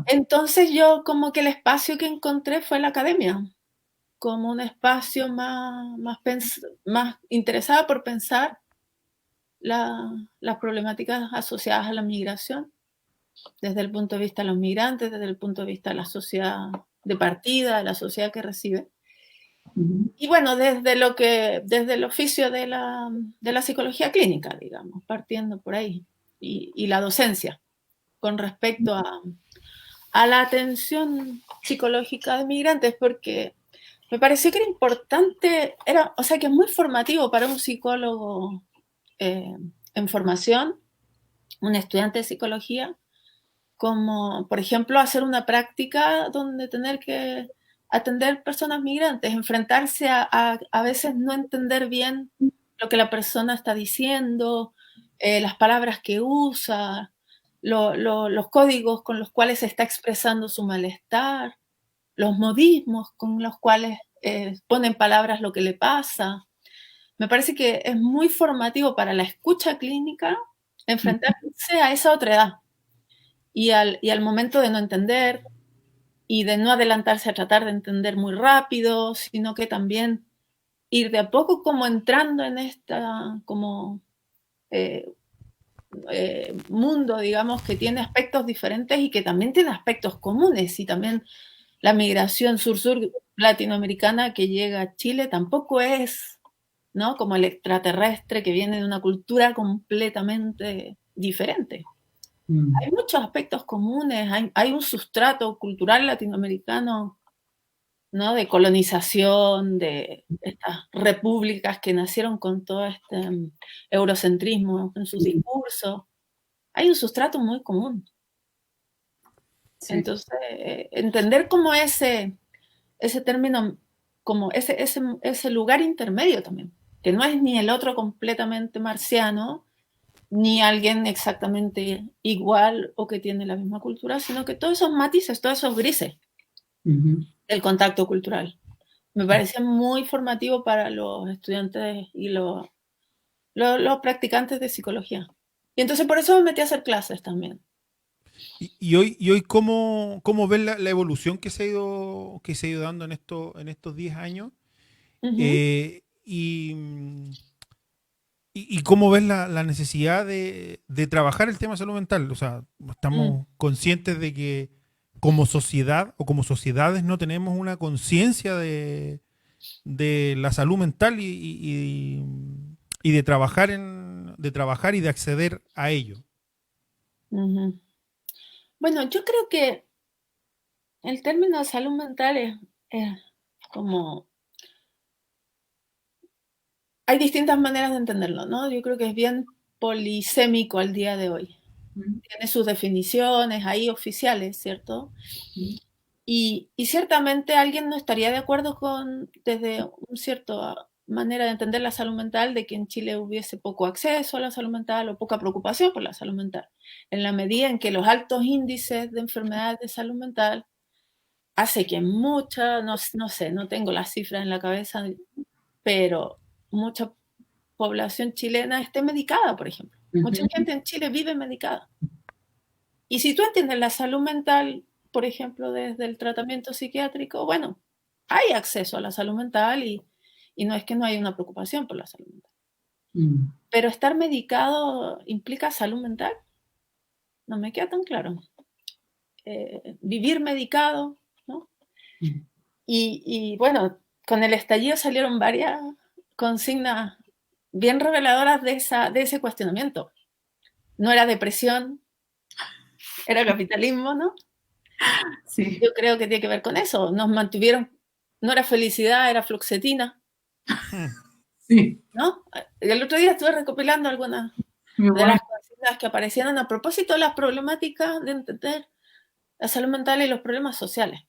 Speaker 8: Entonces yo como que el espacio que encontré fue la academia, como un espacio más interesado por pensar las problemáticas asociadas a la migración, desde el punto de vista de los migrantes, desde el punto de vista de la sociedad de partida, de la sociedad que recibe. Y bueno, desde el oficio de la psicología clínica, digamos, partiendo por ahí, y la docencia, con respecto a la atención psicológica de migrantes, porque me pareció que era importante, o sea, que es muy formativo para un psicólogo en formación, un estudiante de psicología, como, por ejemplo, hacer una práctica donde tener que atender personas migrantes, enfrentarse a veces no entender bien lo que la persona está diciendo, las palabras que usa, los códigos con los cuales se está expresando su malestar, los modismos con los cuales ponen palabras lo que le pasa. Me parece que es muy formativo para la escucha clínica enfrentarse a esa otra edad y al momento de no entender y de no adelantarse a tratar de entender muy rápido, sino que también ir de a poco como entrando en esta como mundo, digamos, que tiene aspectos diferentes y que también tiene aspectos comunes, y también la migración sur-sur latinoamericana que llega a Chile tampoco es, ¿no?, como el extraterrestre que viene de una cultura completamente diferente. Hay muchos aspectos comunes, hay un sustrato cultural latinoamericano, ¿no? De colonización, de estas repúblicas que nacieron con todo este eurocentrismo en sus discursos. Hay un sustrato muy común. Sí. Entonces, entender cómo ese término, como ese lugar intermedio también, que no es ni el otro completamente marciano, ni alguien exactamente igual o que tiene la misma cultura, sino que todos esos matices, todos esos grises del contacto cultural. Me parece muy formativo para los estudiantes y los practicantes de psicología. Y entonces por eso me metí a hacer clases también.
Speaker 6: Y hoy ¿cómo ves la evolución que se ha ido dando en estos 10 años? Y cómo ves la necesidad de trabajar el tema de salud mental. O sea, estamos conscientes de que como sociedad o como sociedades no tenemos una conciencia de la salud mental y de trabajar y de acceder a ello.
Speaker 8: Bueno, yo creo que el término de salud mental es como... Hay distintas maneras de entenderlo, ¿no? Yo creo que es bien polisémico al día de hoy. Tiene sus definiciones ahí oficiales, ¿cierto? Y ciertamente alguien no estaría de acuerdo con, desde una cierta manera de entender la salud mental, de que en Chile hubiese poco acceso a la salud mental o poca preocupación por la salud mental. En la medida en que los altos índices de enfermedades de salud mental hace que mucha, no sé, no tengo las cifras en la cabeza, pero mucha población chilena esté medicada, por ejemplo. Mucha gente en Chile vive medicada. Y si tú entiendes la salud mental, por ejemplo, desde el tratamiento psiquiátrico, bueno, hay acceso a la salud mental y no es que no haya una preocupación por la salud mental. Pero estar medicado implica salud mental. No me queda tan claro. Vivir medicado, ¿no? Y bueno, con el estallido salieron varias consignas bien reveladoras de ese cuestionamiento. No era depresión, era capitalismo, ¿no? Sí. Yo creo que tiene que ver con eso. Nos mantuvieron, no era felicidad, era fluoxetina. Sí. ¿No? El otro día estuve recopilando algunas de las consignas que aparecieron a propósito de las problemáticas de entender la salud mental y los problemas sociales.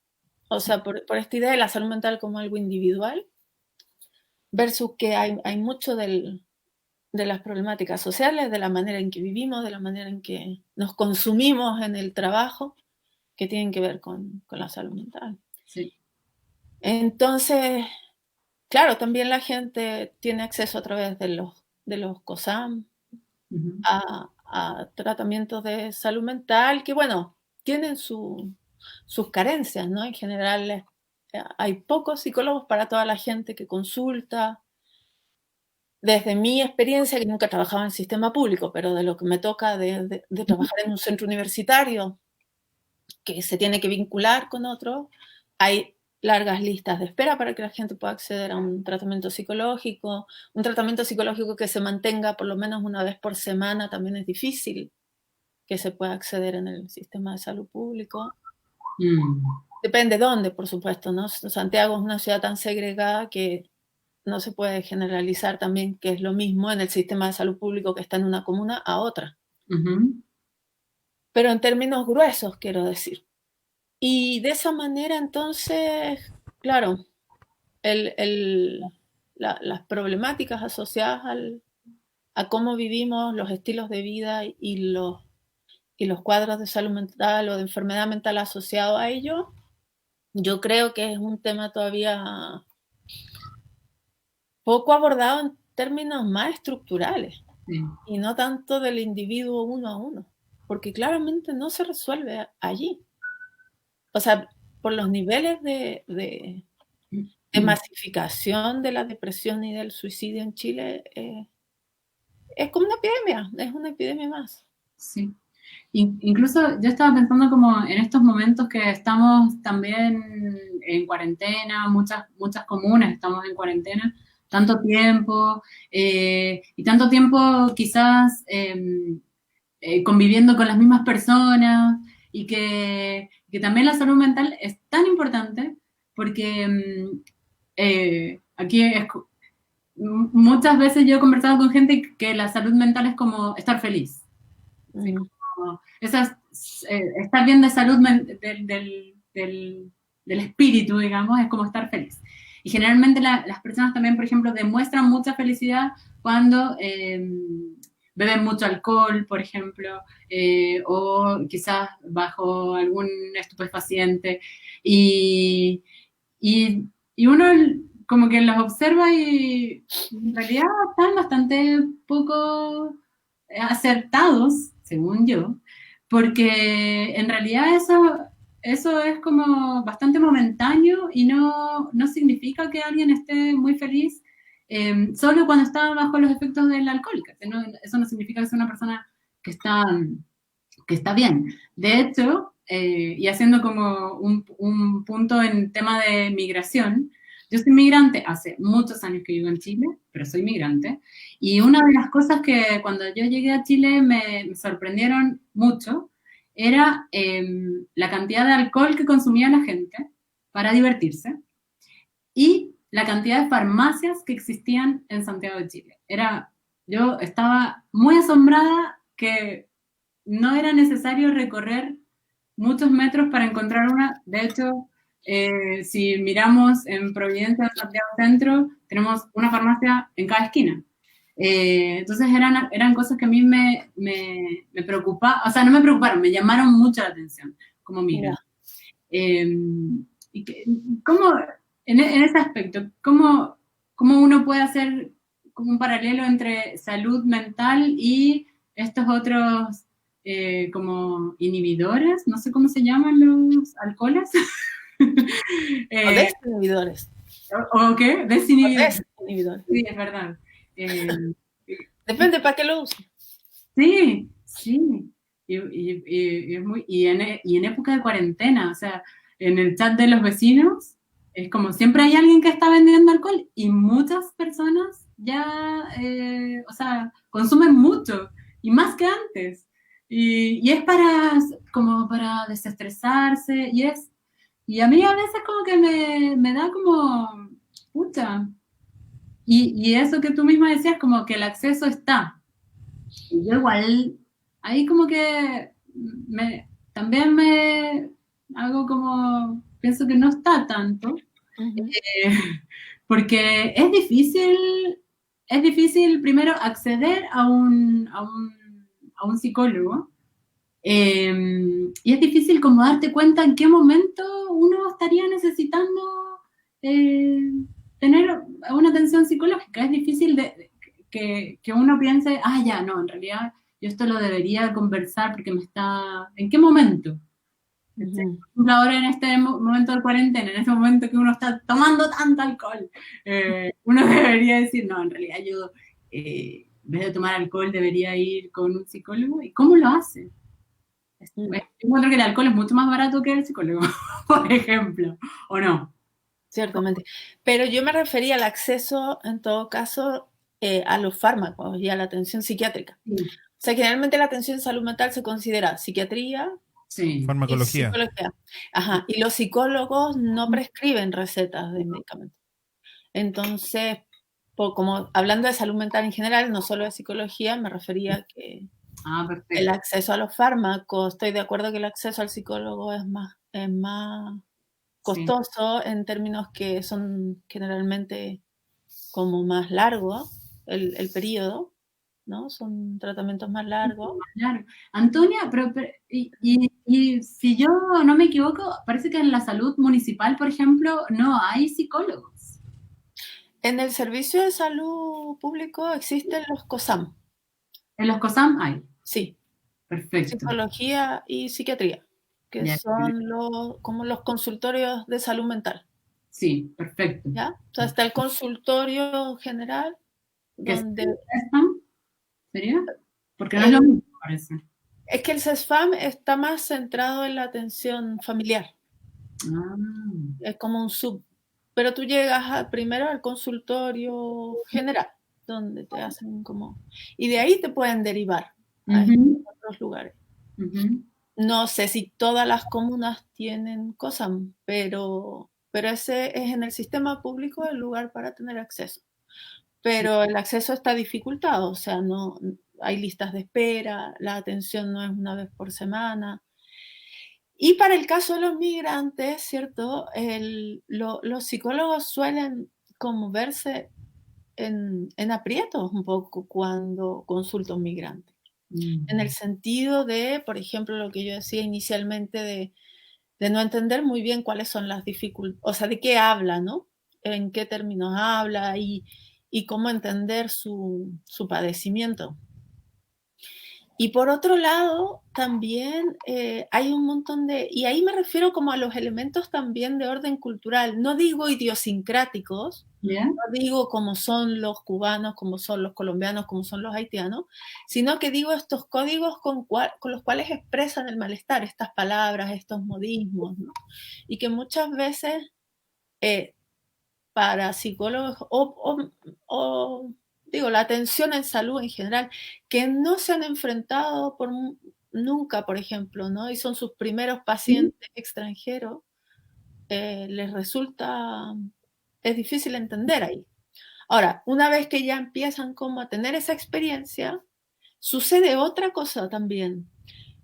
Speaker 8: O sea, por esta idea de la salud mental como algo individual versus que hay mucho de las problemáticas sociales, de la manera en que vivimos, de la manera en que nos consumimos en el trabajo, que tienen que ver con la salud mental. Sí. Entonces, claro, también la gente tiene acceso a través de los COSAM a tratamientos de salud mental que, bueno, tienen sus carencias, ¿no? En general hay pocos psicólogos para toda la gente que consulta. Desde mi experiencia, que nunca trabajaba en el sistema público, pero de lo que me toca de trabajar en un centro universitario que se tiene que vincular con otro, hay largas listas de espera para que la gente pueda acceder a un tratamiento psicológico que se mantenga por lo menos una vez por semana también es difícil que se pueda acceder en el sistema de salud público. Depende dónde, por supuesto, ¿no? Santiago es una ciudad tan segregada que no se puede generalizar también que es lo mismo en el sistema de salud público que está en una comuna a otra. Pero en términos gruesos, quiero decir. Y de esa manera, entonces, claro, las problemáticas asociadas a cómo vivimos, los estilos de vida y los cuadros de salud mental o de enfermedad mental asociados a ello, yo creo que es un tema todavía poco abordado en términos más estructurales y no tanto del individuo uno a uno, porque claramente no se resuelve allí. O sea, por los niveles de masificación de la depresión y del suicidio en Chile, es como una epidemia, es una epidemia más.
Speaker 7: Sí. Incluso yo estaba pensando como en estos momentos que estamos también en cuarentena, muchas comunas estamos en cuarentena, tanto tiempo, y tanto tiempo quizás conviviendo con las mismas personas y que también la salud mental es tan importante porque aquí muchas veces yo he conversado con gente que la salud mental es como estar feliz. ¿Sí? Como estar bien de salud del espíritu, digamos, es como estar feliz. Y generalmente las personas también, por ejemplo, demuestran mucha felicidad cuando beben mucho alcohol, por ejemplo, o quizás bajo algún estupefaciente. Y uno como que los observa y en realidad están bastante poco acertados, según yo, porque en realidad eso es como bastante momentáneo y no significa que alguien esté muy feliz solo cuando está bajo los efectos del alcohol. Eso no significa que sea una persona que está bien. De hecho, y haciendo como un punto en tema de migración, yo soy migrante, hace muchos años que vivo en Chile, pero soy migrante, y una de las cosas que cuando yo llegué a Chile me sorprendieron mucho era la cantidad de alcohol que consumía la gente para divertirse y la cantidad de farmacias que existían en Santiago de Chile. Yo estaba muy asombrada que no era necesario recorrer muchos metros para encontrar una. De hecho, si miramos en Providencia, Santiago Centro, tenemos una farmacia en cada esquina. Entonces eran cosas que a mí me preocupaban, o sea, no me preocuparon, me llamaron mucho la atención, como mira. ¿Cómo, en ese aspecto, cómo uno puede hacer como un paralelo entre salud mental y estos otros como inhibidores, no sé cómo se llaman los alcoholes?
Speaker 8: O desinhibidores.
Speaker 7: ¿O qué? Desinhibidores.
Speaker 8: Sí,
Speaker 7: es verdad.
Speaker 8: Depende para qué lo usen.
Speaker 7: Sí. Y en época de cuarentena, o sea, en el chat de los vecinos, es como siempre hay alguien que está vendiendo alcohol y muchas personas ya, o sea, consumen mucho y más que antes. Y es como para desestresarse y a mí a veces como que me da como, pucha. Y eso que tú misma decías, como que el acceso está. Y yo igual, ahí como que también me hago como, pienso que no está tanto, porque es difícil primero acceder a un psicólogo, y es difícil como darte cuenta en qué momento uno estaría necesitando tener una atención psicológica. Es difícil que uno piense, ya, no, en realidad yo esto lo debería conversar porque ¿en qué momento? Por ejemplo, ahora en este momento de cuarentena, en este momento que uno está tomando tanto alcohol, uno debería decir, no, en realidad yo, en vez de tomar alcohol, debería ir con un psicólogo. ¿Y cómo lo hace? Yo encuentro que el alcohol es mucho más barato que el psicólogo, por ejemplo, ¿o no?
Speaker 8: Ciertamente. Pero yo me refería al acceso, en todo caso, a los fármacos y a la atención psiquiátrica.
Speaker 7: Sí.
Speaker 8: O sea, generalmente la atención en salud mental se considera psiquiatría,
Speaker 6: farmacología.
Speaker 8: Y psicología. Ajá. Y los psicólogos no prescriben recetas de medicamentos. Entonces, como hablando de salud mental en general, no solo de psicología, me refería a que el acceso a los fármacos, estoy de acuerdo que el acceso al psicólogo es más costoso en términos que son generalmente como más largos el periodo, ¿no? Son tratamientos más largos.
Speaker 7: Claro. Antonia, y si yo no me equivoco, parece que en la salud municipal, por ejemplo, no hay psicólogos.
Speaker 8: En el servicio de salud público existen los COSAM.
Speaker 7: ¿En los COSAM hay?
Speaker 8: Sí.
Speaker 7: Perfecto.
Speaker 8: Psicología y psiquiatría, que son como los consultorios de salud mental.
Speaker 7: Sí, perfecto.
Speaker 8: ¿Ya? Entonces está el consultorio general, donde...
Speaker 7: ¿Sería? Porque no es lo mismo, parece.
Speaker 8: Es que el CESFAM está más centrado en la atención familiar. Es como un sub. Pero tú llegas primero al consultorio general, donde te hacen como... Y de ahí te pueden derivar a otros otros lugares.
Speaker 7: Ujú.
Speaker 8: No sé si todas las comunas tienen cosas, pero ese es en el sistema público el lugar para tener acceso. Pero el acceso está dificultado, o sea, no hay listas de espera, la atención no es una vez por semana. Y para el caso de los migrantes, ¿cierto? Los psicólogos suelen como verse en aprietos un poco cuando consulta a un migrante. En el sentido de, por ejemplo, lo que yo decía inicialmente de no entender muy bien cuáles son las dificultades, o sea, de qué habla, ¿no? En qué términos habla y cómo entender su padecimiento. Y por otro lado, también hay un montón de, y ahí me refiero como a los elementos también de orden cultural, no digo idiosincráticos,
Speaker 7: ¿Ya?
Speaker 8: no digo como son los cubanos, como son los colombianos, como son los haitianos, sino que digo estos códigos con los cuales expresan el malestar, estas palabras, estos modismos, ¿no? Y que muchas veces para psicólogos o digo, la atención en salud en general, que no se han enfrentado nunca, por ejemplo, ¿no? Y son sus primeros pacientes extranjeros, les resulta, es difícil entender ahí. Ahora, una vez que ya empiezan como a tener esa experiencia, sucede otra cosa también,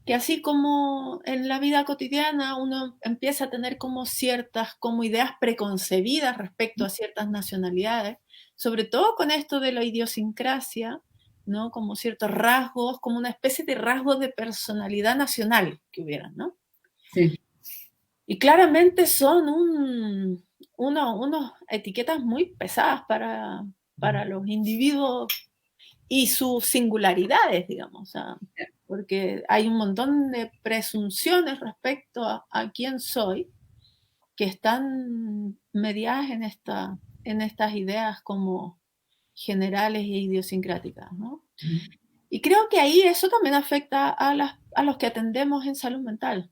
Speaker 8: que así como en la vida cotidiana uno empieza a tener como ciertas como ideas preconcebidas respecto a ciertas nacionalidades, sobre todo con esto de la idiosincrasia, ¿no? Como ciertos rasgos, como una especie de rasgos de personalidad nacional que hubieran, ¿no?
Speaker 7: Sí.
Speaker 8: Y claramente son unas etiquetas muy pesadas para los individuos y sus singularidades, digamos, o sea, porque hay un montón de presunciones respecto a quién soy que están mediadas en estas ideas como generales e idiosincráticas, ¿no? Y creo que ahí eso también afecta a los que atendemos en salud mental.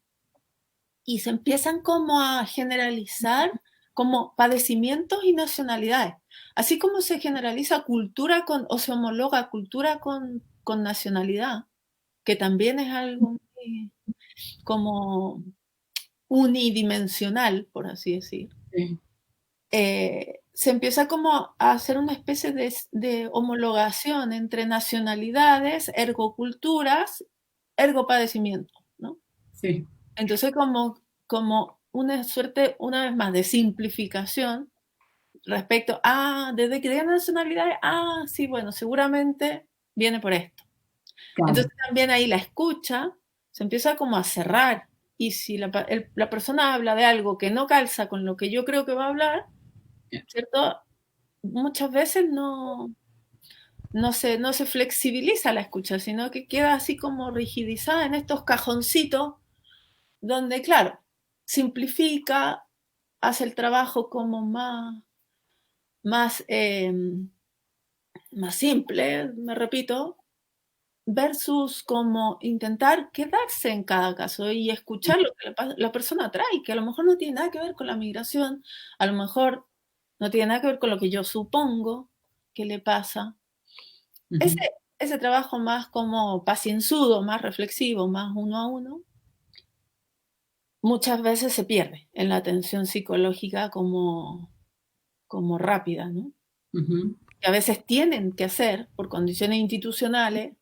Speaker 8: Y se empiezan como a generalizar como padecimientos y nacionalidades. Así como se generaliza cultura o se homologa cultura con nacionalidad, que también es algo muy como unidimensional, por así decir.
Speaker 7: Sí.
Speaker 8: Se empieza como a hacer una especie de homologación entre nacionalidades, ergo culturas, ergo padecimiento, ¿no?
Speaker 7: Sí.
Speaker 8: Entonces como una suerte, una vez más, de simplificación respecto a, ¿desde qué nacionalidad? Ah, sí, bueno, seguramente viene por esto.
Speaker 7: Claro.
Speaker 8: Entonces también ahí la escucha se empieza como a cerrar, y si la persona habla de algo que no calza con lo que yo creo que va a hablar, ¿cierto? Muchas veces no se flexibiliza la escucha, sino que queda así como rigidizada en estos cajoncitos donde, claro, simplifica, hace el trabajo como más simple, me repito, versus como intentar quedarse en cada caso y escuchar lo que la persona trae, que a lo mejor no tiene nada que ver con la migración, a lo mejor no tiene nada que ver con lo que yo supongo que le pasa. Ese trabajo más como pacienzudo, más reflexivo, más uno a uno, muchas veces se pierde en la atención psicológica como rápida, ¿no? Que a veces tienen que hacer, por condiciones institucionales,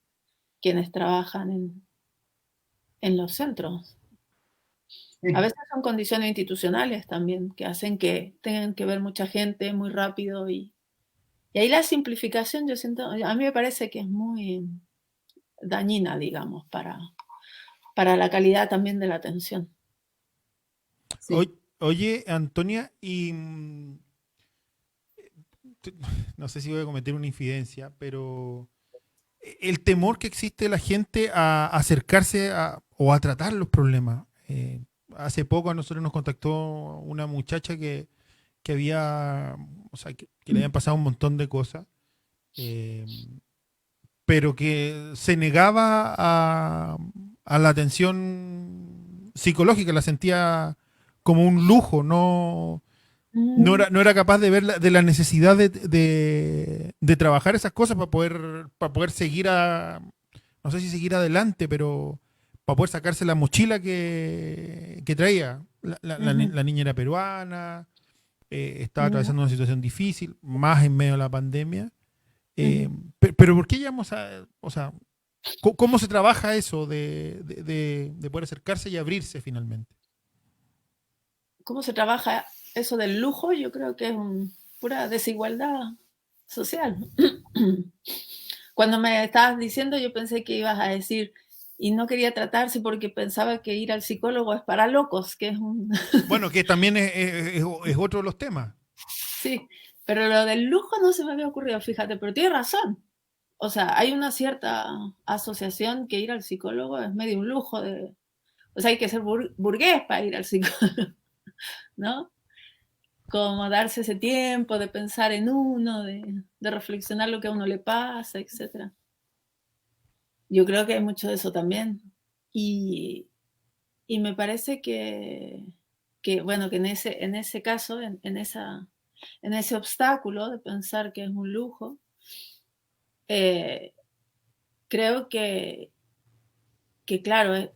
Speaker 8: quienes trabajan en los centros.
Speaker 7: Sí.
Speaker 8: A veces son condiciones institucionales también, que hacen que tengan que ver mucha gente muy rápido, y ahí la simplificación, yo siento, a mí me parece que es muy dañina, digamos, para la calidad también de la atención.
Speaker 7: Sí.
Speaker 6: Oye, Antonia, y no sé si voy a cometer una infidencia, pero el temor que existe la gente a acercarse o a tratar los problemas. Hace poco a nosotros nos contactó una muchacha que había, o sea, que le habían pasado un montón de cosas, pero que se negaba a la atención psicológica, la sentía como un lujo, no era capaz de ver de la necesidad de trabajar esas cosas para poder seguir no no sé si seguir adelante, pero para poder sacarse la mochila que traía. La niña era peruana, estaba atravesando una situación difícil, más en medio de la pandemia. Pero ¿por qué llegamos a, o sea, cómo se trabaja eso de poder acercarse y abrirse finalmente?
Speaker 8: ¿Cómo se trabaja eso del lujo? Yo creo que es pura desigualdad social. Cuando me estabas diciendo, yo pensé que ibas a decir, y no quería tratarse porque pensaba que ir al psicólogo es para locos, que es un...
Speaker 6: Bueno, que también es otro de los temas.
Speaker 8: Sí, pero lo del lujo no se me había ocurrido, fíjate, pero tienes razón. O sea, hay una cierta asociación que ir al psicólogo es medio un lujo de... O sea, hay que ser burgués para ir al psicólogo, ¿no? Como darse ese tiempo de pensar en uno, de reflexionar lo que a uno le pasa, etc. Yo creo que hay mucho de eso también. Y me parece que bueno, que en ese caso, en ese obstáculo de pensar que es un lujo, creo que claro,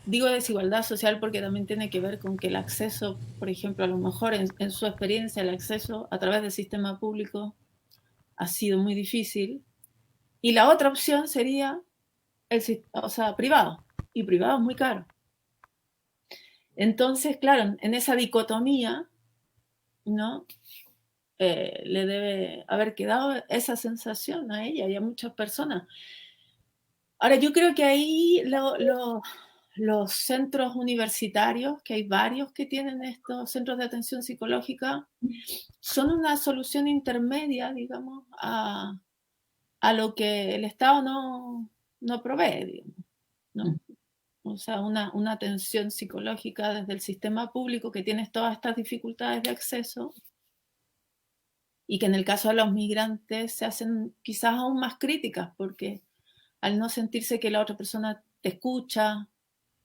Speaker 8: digo desigualdad social porque también tiene que ver con que el acceso, por ejemplo, a lo mejor en su experiencia, el acceso a través del sistema público ha sido muy difícil. Y la otra opción sería privado. Y privado es muy caro. Entonces, claro, en esa dicotomía, ¿no? Le debe haber quedado esa sensación a ella y a muchas personas. Ahora, yo creo que ahí los centros universitarios, que hay varios que tienen estos centros de atención psicológica, son una solución intermedia, digamos, a lo que el Estado no provee, digamos, ¿no? O sea, una atención psicológica desde el sistema público que tiene todas estas dificultades de acceso y que en el caso de los migrantes se hacen quizás aún más críticas porque al no sentirse que la otra persona te escucha,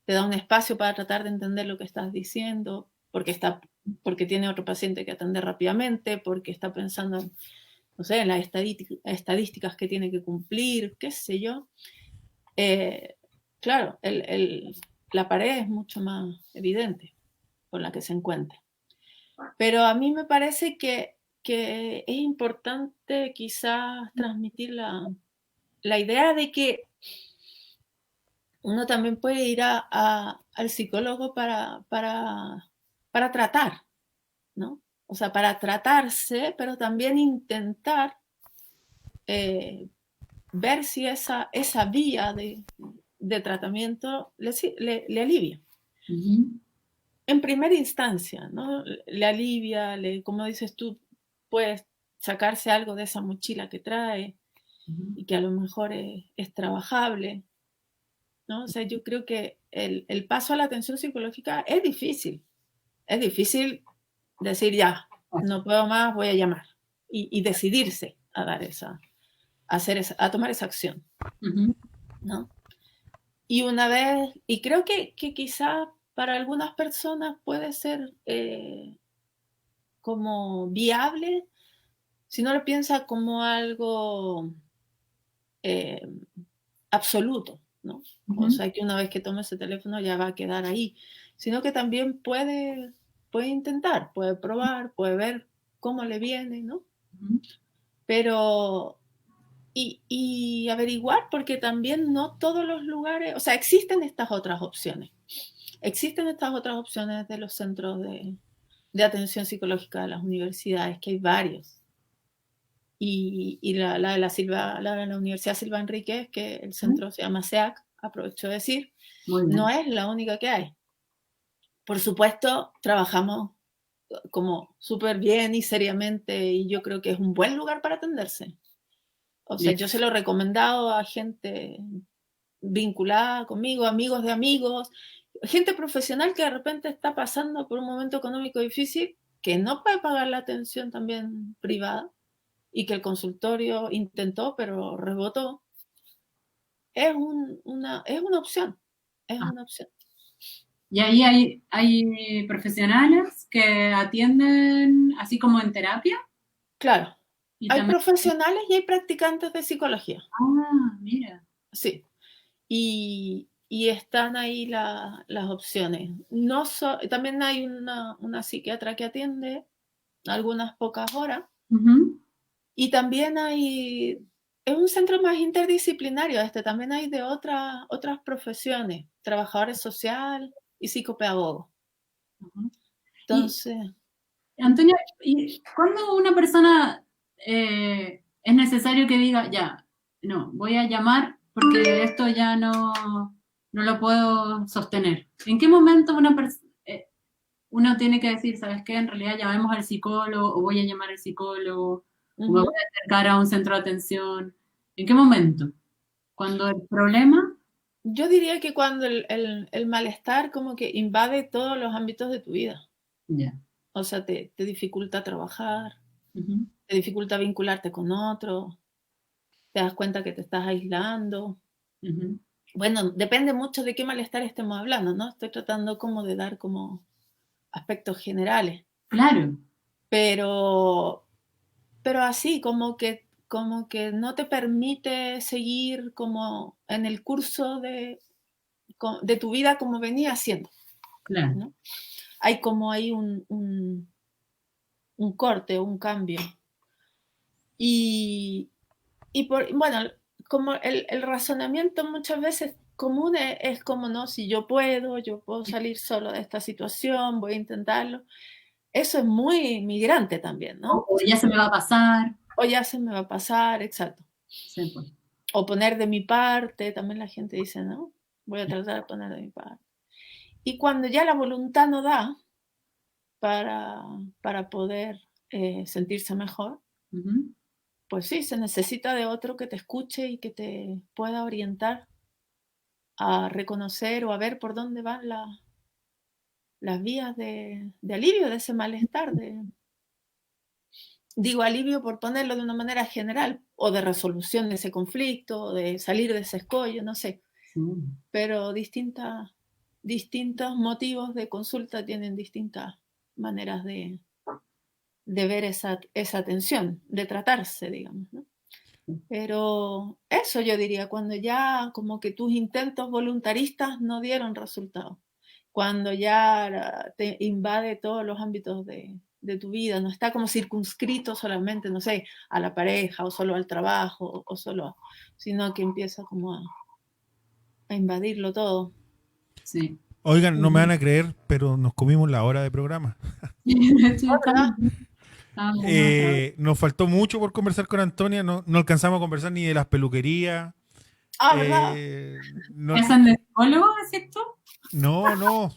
Speaker 8: te da un espacio para tratar de entender lo que estás diciendo, porque tiene otro paciente que atender rápidamente, porque está pensando en, no sé, en las estadísticas que tiene que cumplir, qué sé yo. Claro, la pared es mucho más evidente con la que se encuentra. Pero a mí me parece que es importante quizás transmitir la idea de que uno también puede ir al psicólogo para tratar, ¿no? O sea, para tratarse, pero también intentar ver si esa vía de tratamiento le alivia. En primera instancia, ¿no? Le alivia, como dices tú, puedes sacarse algo de esa mochila que trae y que a lo mejor es trabajable, ¿no? O sea, yo creo que el paso a la atención psicológica es difícil. Es difícil decir ya, no puedo más, voy a llamar. Y decidirse a dar a tomar esa acción, ¿no? Y creo que quizá para algunas personas puede ser como viable si no lo piensa como algo absoluto, ¿no? O sea, que una vez que tome ese teléfono ya va a quedar ahí, sino que también puede intentar, puede probar, puede ver cómo le viene, ¿no? Pero y averiguar, porque también no todos los lugares, o sea, existen estas otras opciones de los centros de atención psicológica de las universidades, que hay varios. Y la de la Universidad Silva Enríquez, que el centro se llama SEAC, aprovecho de decir, no es la única que hay. Por supuesto, trabajamos como súper bien y seriamente, y yo creo que es un buen lugar para atenderse. O sea, yo se lo he recomendado a gente vinculada conmigo, amigos de amigos, gente profesional que de repente está pasando por un momento económico difícil, que no puede pagar la atención también privada, y que el consultorio intentó, pero rebotó. Es una opción. Es una opción.
Speaker 7: Y ahí hay profesionales que atienden así como en terapia.
Speaker 8: Claro. Hay profesionales y hay practicantes de psicología.
Speaker 7: Ah, mira.
Speaker 8: Sí. y están ahí las opciones. También hay una psiquiatra que atiende algunas pocas horas. Y también es un centro más interdisciplinario, también hay de otras profesiones, trabajadores sociales y psicopedagogos. Entonces...
Speaker 7: Antonia, ¿y cuándo una persona es necesario que diga, ya, no, voy a llamar porque esto ya no lo puedo sostener? ¿En qué momento uno tiene que decir, sabes qué, en realidad llamemos al psicólogo o voy a llamar al psicólogo o me voy a acercar a un centro de atención? ¿En qué momento? ¿Cuando el problema?
Speaker 8: Yo diría que cuando el malestar como que invade todos los ámbitos de tu vida.
Speaker 7: Ya.
Speaker 8: O sea, te dificulta trabajar, te dificulta vincularte con otros, te das cuenta que te estás aislando. Bueno, depende mucho de qué malestar estemos hablando, ¿no? Estoy tratando como de dar como aspectos generales.
Speaker 7: Claro.
Speaker 8: Pero así, como que no te permite seguir como en el curso de tu vida como venía haciendo.
Speaker 7: Claro.
Speaker 8: ¿No? Hay como ahí un corte, un cambio. Y bueno, como el razonamiento muchas veces común es como, no, si yo puedo salir solo de esta situación, voy a intentarlo. Eso es muy migrante también, ¿no?
Speaker 7: O ya se me va a pasar.
Speaker 8: O ya se me va a pasar, exacto.
Speaker 7: Sí, pues.
Speaker 8: O poner de mi parte, también la gente dice, no, voy a tratar de poner de mi parte. Y cuando ya la voluntad no da para poder sentirse mejor, pues sí, se necesita de otro que te escuche y que te pueda orientar a reconocer o a ver por dónde van las vías de alivio de ese malestar. Digo alivio por ponerlo de una manera general, o de resolución de ese conflicto, o de salir de ese escollo, no sé. Pero distintos motivos de consulta tienen distintas maneras de ver esa tensión, de tratarse, digamos, ¿no? Pero eso yo diría, cuando ya como que tus intentos voluntaristas no dieron resultado, cuando ya te invade todos los ámbitos de tu vida, no está como circunscrito solamente, no sé, a la pareja o solo al trabajo o solo, sino que empieza como a invadirlo todo.
Speaker 7: Sí.
Speaker 6: Oigan, no me van a creer, pero nos comimos la hora de programa. Nos faltó mucho por conversar con Antonia, no alcanzamos a conversar ni de las peluquerías.
Speaker 8: ¿Verdad?
Speaker 7: ¿Piensan de psicólogo, decís tú?
Speaker 6: No,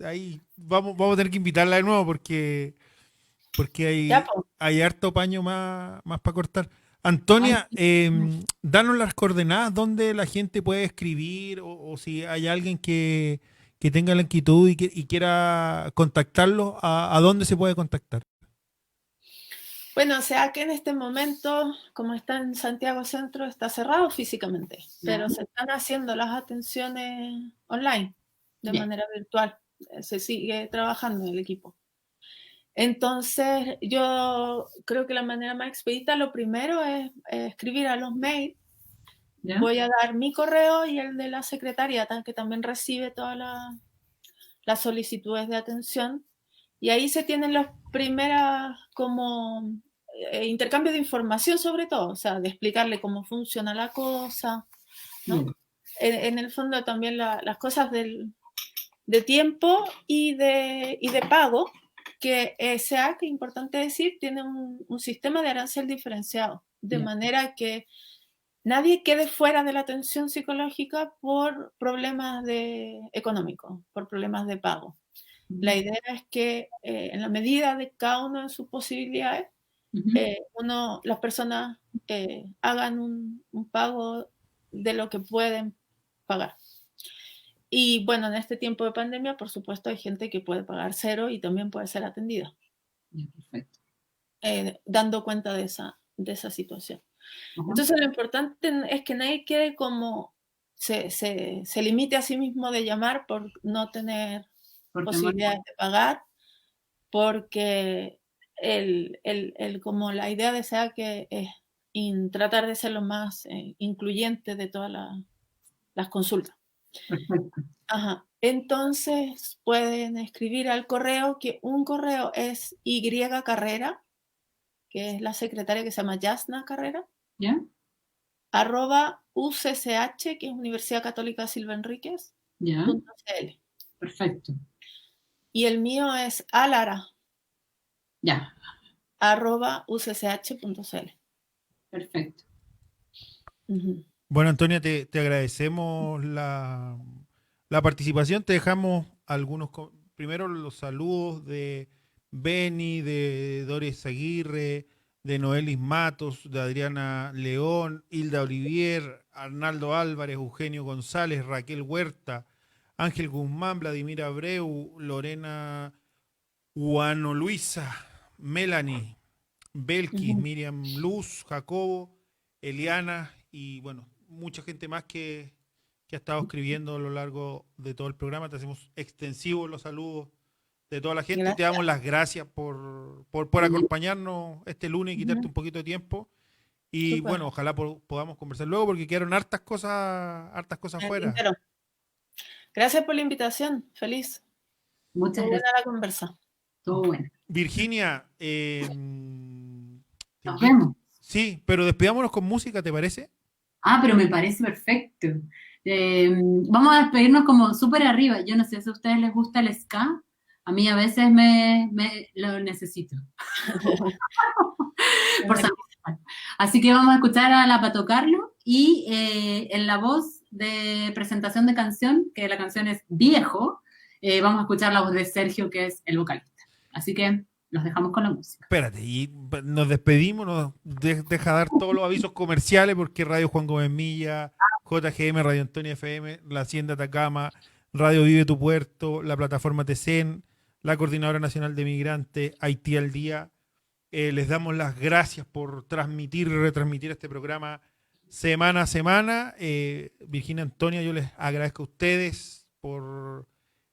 Speaker 6: ahí vamos a tener que invitarla de nuevo porque hay harto paño más para cortar. Antonia, danos las coordenadas donde la gente puede escribir o si hay alguien que tenga la inquietud y quiera contactarlo, ¿a dónde se puede contactar?
Speaker 8: Bueno, o sea que en este momento, como está en Santiago Centro, está cerrado físicamente, pero se están haciendo las atenciones online, de manera virtual. Se sigue trabajando en el equipo. Entonces, yo creo que la manera más expedita, lo primero es escribir a los mails. Voy a dar mi correo y el de la secretaria, que también recibe todas las solicitudes de atención. Y ahí se tienen las primeras como intercambio de información sobre todo, o sea, de explicarle cómo funciona la cosa, ¿no? En el fondo también las cosas de tiempo y de pago, que SEAC, que es importante decir, tiene un sistema de arancel diferenciado, de manera que nadie quede fuera de la atención psicológica por problemas económicos, por problemas de pago. La idea es que en la medida de cada una de sus posibilidades, las personas hagan un pago de lo que pueden pagar. Y bueno, en este tiempo de pandemia, por supuesto, hay gente que puede pagar cero y también puede ser atendida.
Speaker 7: Perfecto.
Speaker 8: Dando cuenta de esa situación. Entonces, lo importante es que nadie quede como se limite a sí mismo de llamar por no tener posibilidades de pagar, porque como la idea de SEAC es tratar de ser lo más incluyente de toda las consultas.
Speaker 7: Perfecto.
Speaker 8: Ajá. Entonces pueden escribir al correo, que un correo es Y Carrera, que es la secretaria que se llama Yasna Carrera,
Speaker 7: ¿Ya?
Speaker 8: @UCCH, que es Universidad Católica Silva Enríquez,
Speaker 7: ¿Ya?
Speaker 8: .cl.
Speaker 7: Perfecto.
Speaker 8: Y el mío es alara,
Speaker 7: Ya.
Speaker 8: @ucch.cl.
Speaker 7: Perfecto.
Speaker 8: Ujú.
Speaker 6: Bueno, Antonia, te agradecemos la participación. Te dejamos primero los saludos de Beni, de Doris Aguirre, de Noelis Matos, de Adriana León, Hilda Olivier, Arnaldo Álvarez, Eugenio González, Raquel Huerta, Ángel Guzmán, Vladimir Abreu, Lorena Juano Luisa, Melanie, Belkis,
Speaker 8: Ujú.
Speaker 6: Miriam Luz, Jacobo, Eliana y bueno, mucha gente más que ha estado escribiendo a lo largo de todo el programa. Te hacemos extensivos los saludos de toda la gente y te
Speaker 8: Gracias.
Speaker 6: damos las gracias por acompañarnos este lunes y quitarte
Speaker 8: Ujú.
Speaker 6: un poquito de tiempo. Y
Speaker 8: Súper.
Speaker 6: bueno, ojalá podamos conversar luego porque quedaron hartas cosas
Speaker 8: En el
Speaker 6: fuera.
Speaker 8: tintero. Gracias por la invitación. Feliz.
Speaker 7: Muchas
Speaker 8: Muy buena
Speaker 7: gracias.
Speaker 8: la conversa.
Speaker 7: Todo bueno.
Speaker 6: Virginia, te
Speaker 7: Nos
Speaker 6: invito.
Speaker 7: vemos.
Speaker 6: Sí, pero despidámonos con música, ¿te parece?
Speaker 7: Ah, pero me parece perfecto. Vamos a despedirnos como súper arriba. Yo no sé si a ustedes les gusta el ska. A mí a veces me lo necesito. Por salud. Así que vamos a escuchar a la Pato Carlo y en la voz de presentación de canción, que la canción es Viejo, vamos a escuchar la voz de Sergio, que es el vocalista. Así que los dejamos con la música.
Speaker 6: Espérate, y nos despedimos, deja dar todos los avisos comerciales porque Radio Juan Gómez Milla, JGM, Radio Antonia FM, La Hacienda Atacama, Radio Vive tu Puerto, la plataforma TECEN, la Coordinadora Nacional de Migrantes, Haití al Día. Les damos las gracias por transmitir y retransmitir este programa semana a semana. Virginia, Antonia, yo les agradezco a ustedes por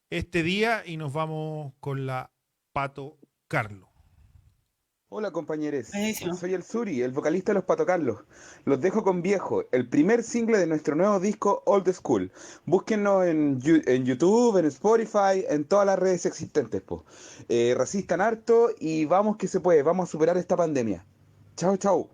Speaker 6: este día y nos vamos con la Pato Carlo.
Speaker 9: Hola compañeros,
Speaker 8: Buenísimo.
Speaker 9: soy el Suri, el vocalista de Los Pato Carlos. Los dejo con Viejo, el primer single de nuestro nuevo disco Old School. Búsquennos en YouTube, en Spotify, en todas las redes existentes. Resistan harto y vamos que se puede, vamos a superar esta pandemia. Chao, chao.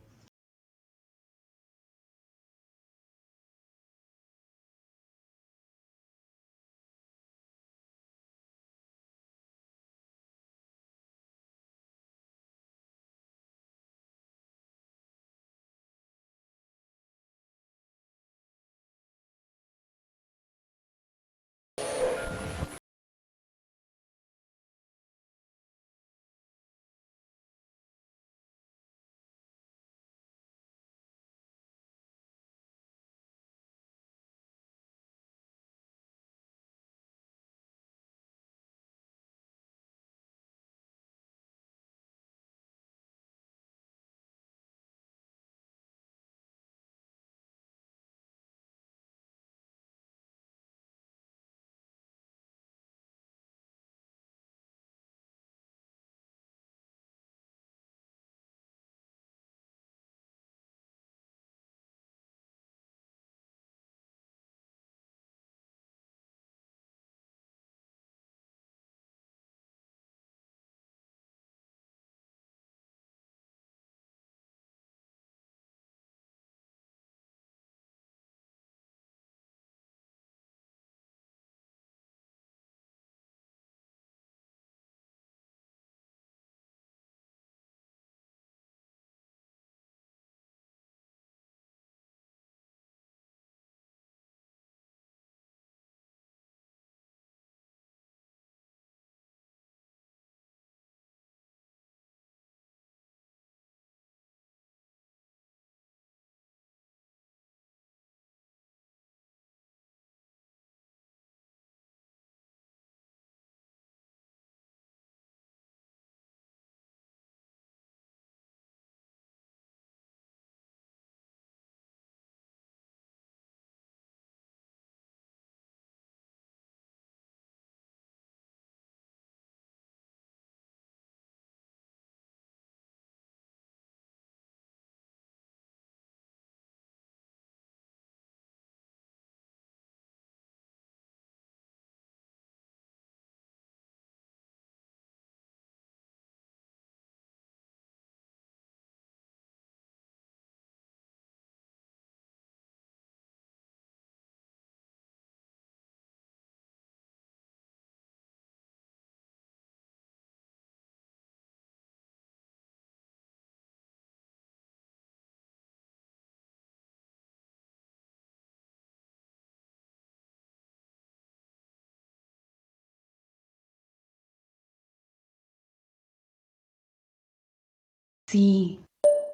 Speaker 2: Sí.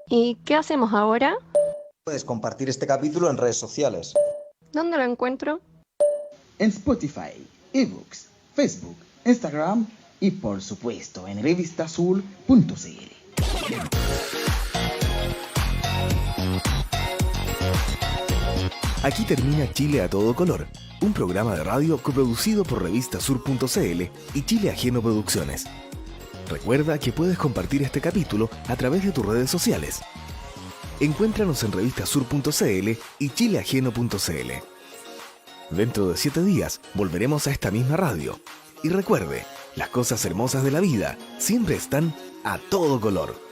Speaker 1: ¿Y qué hacemos ahora?
Speaker 3: Puedes compartir este capítulo en redes sociales.
Speaker 1: ¿Dónde lo encuentro?
Speaker 4: En Spotify, eBooks, Facebook, Instagram y por supuesto en revistaazul.cl.
Speaker 5: Aquí termina Chile a todo color, un programa de radio coproducido por revistasur.cl y Chile Ajeno Producciones. Recuerda que puedes compartir este capítulo a través de tus redes sociales. Encuéntranos en revistasur.cl y chileajeno.cl. Dentro de 7 días volveremos a esta misma radio. Y recuerde, las cosas hermosas de la vida siempre están a todo color.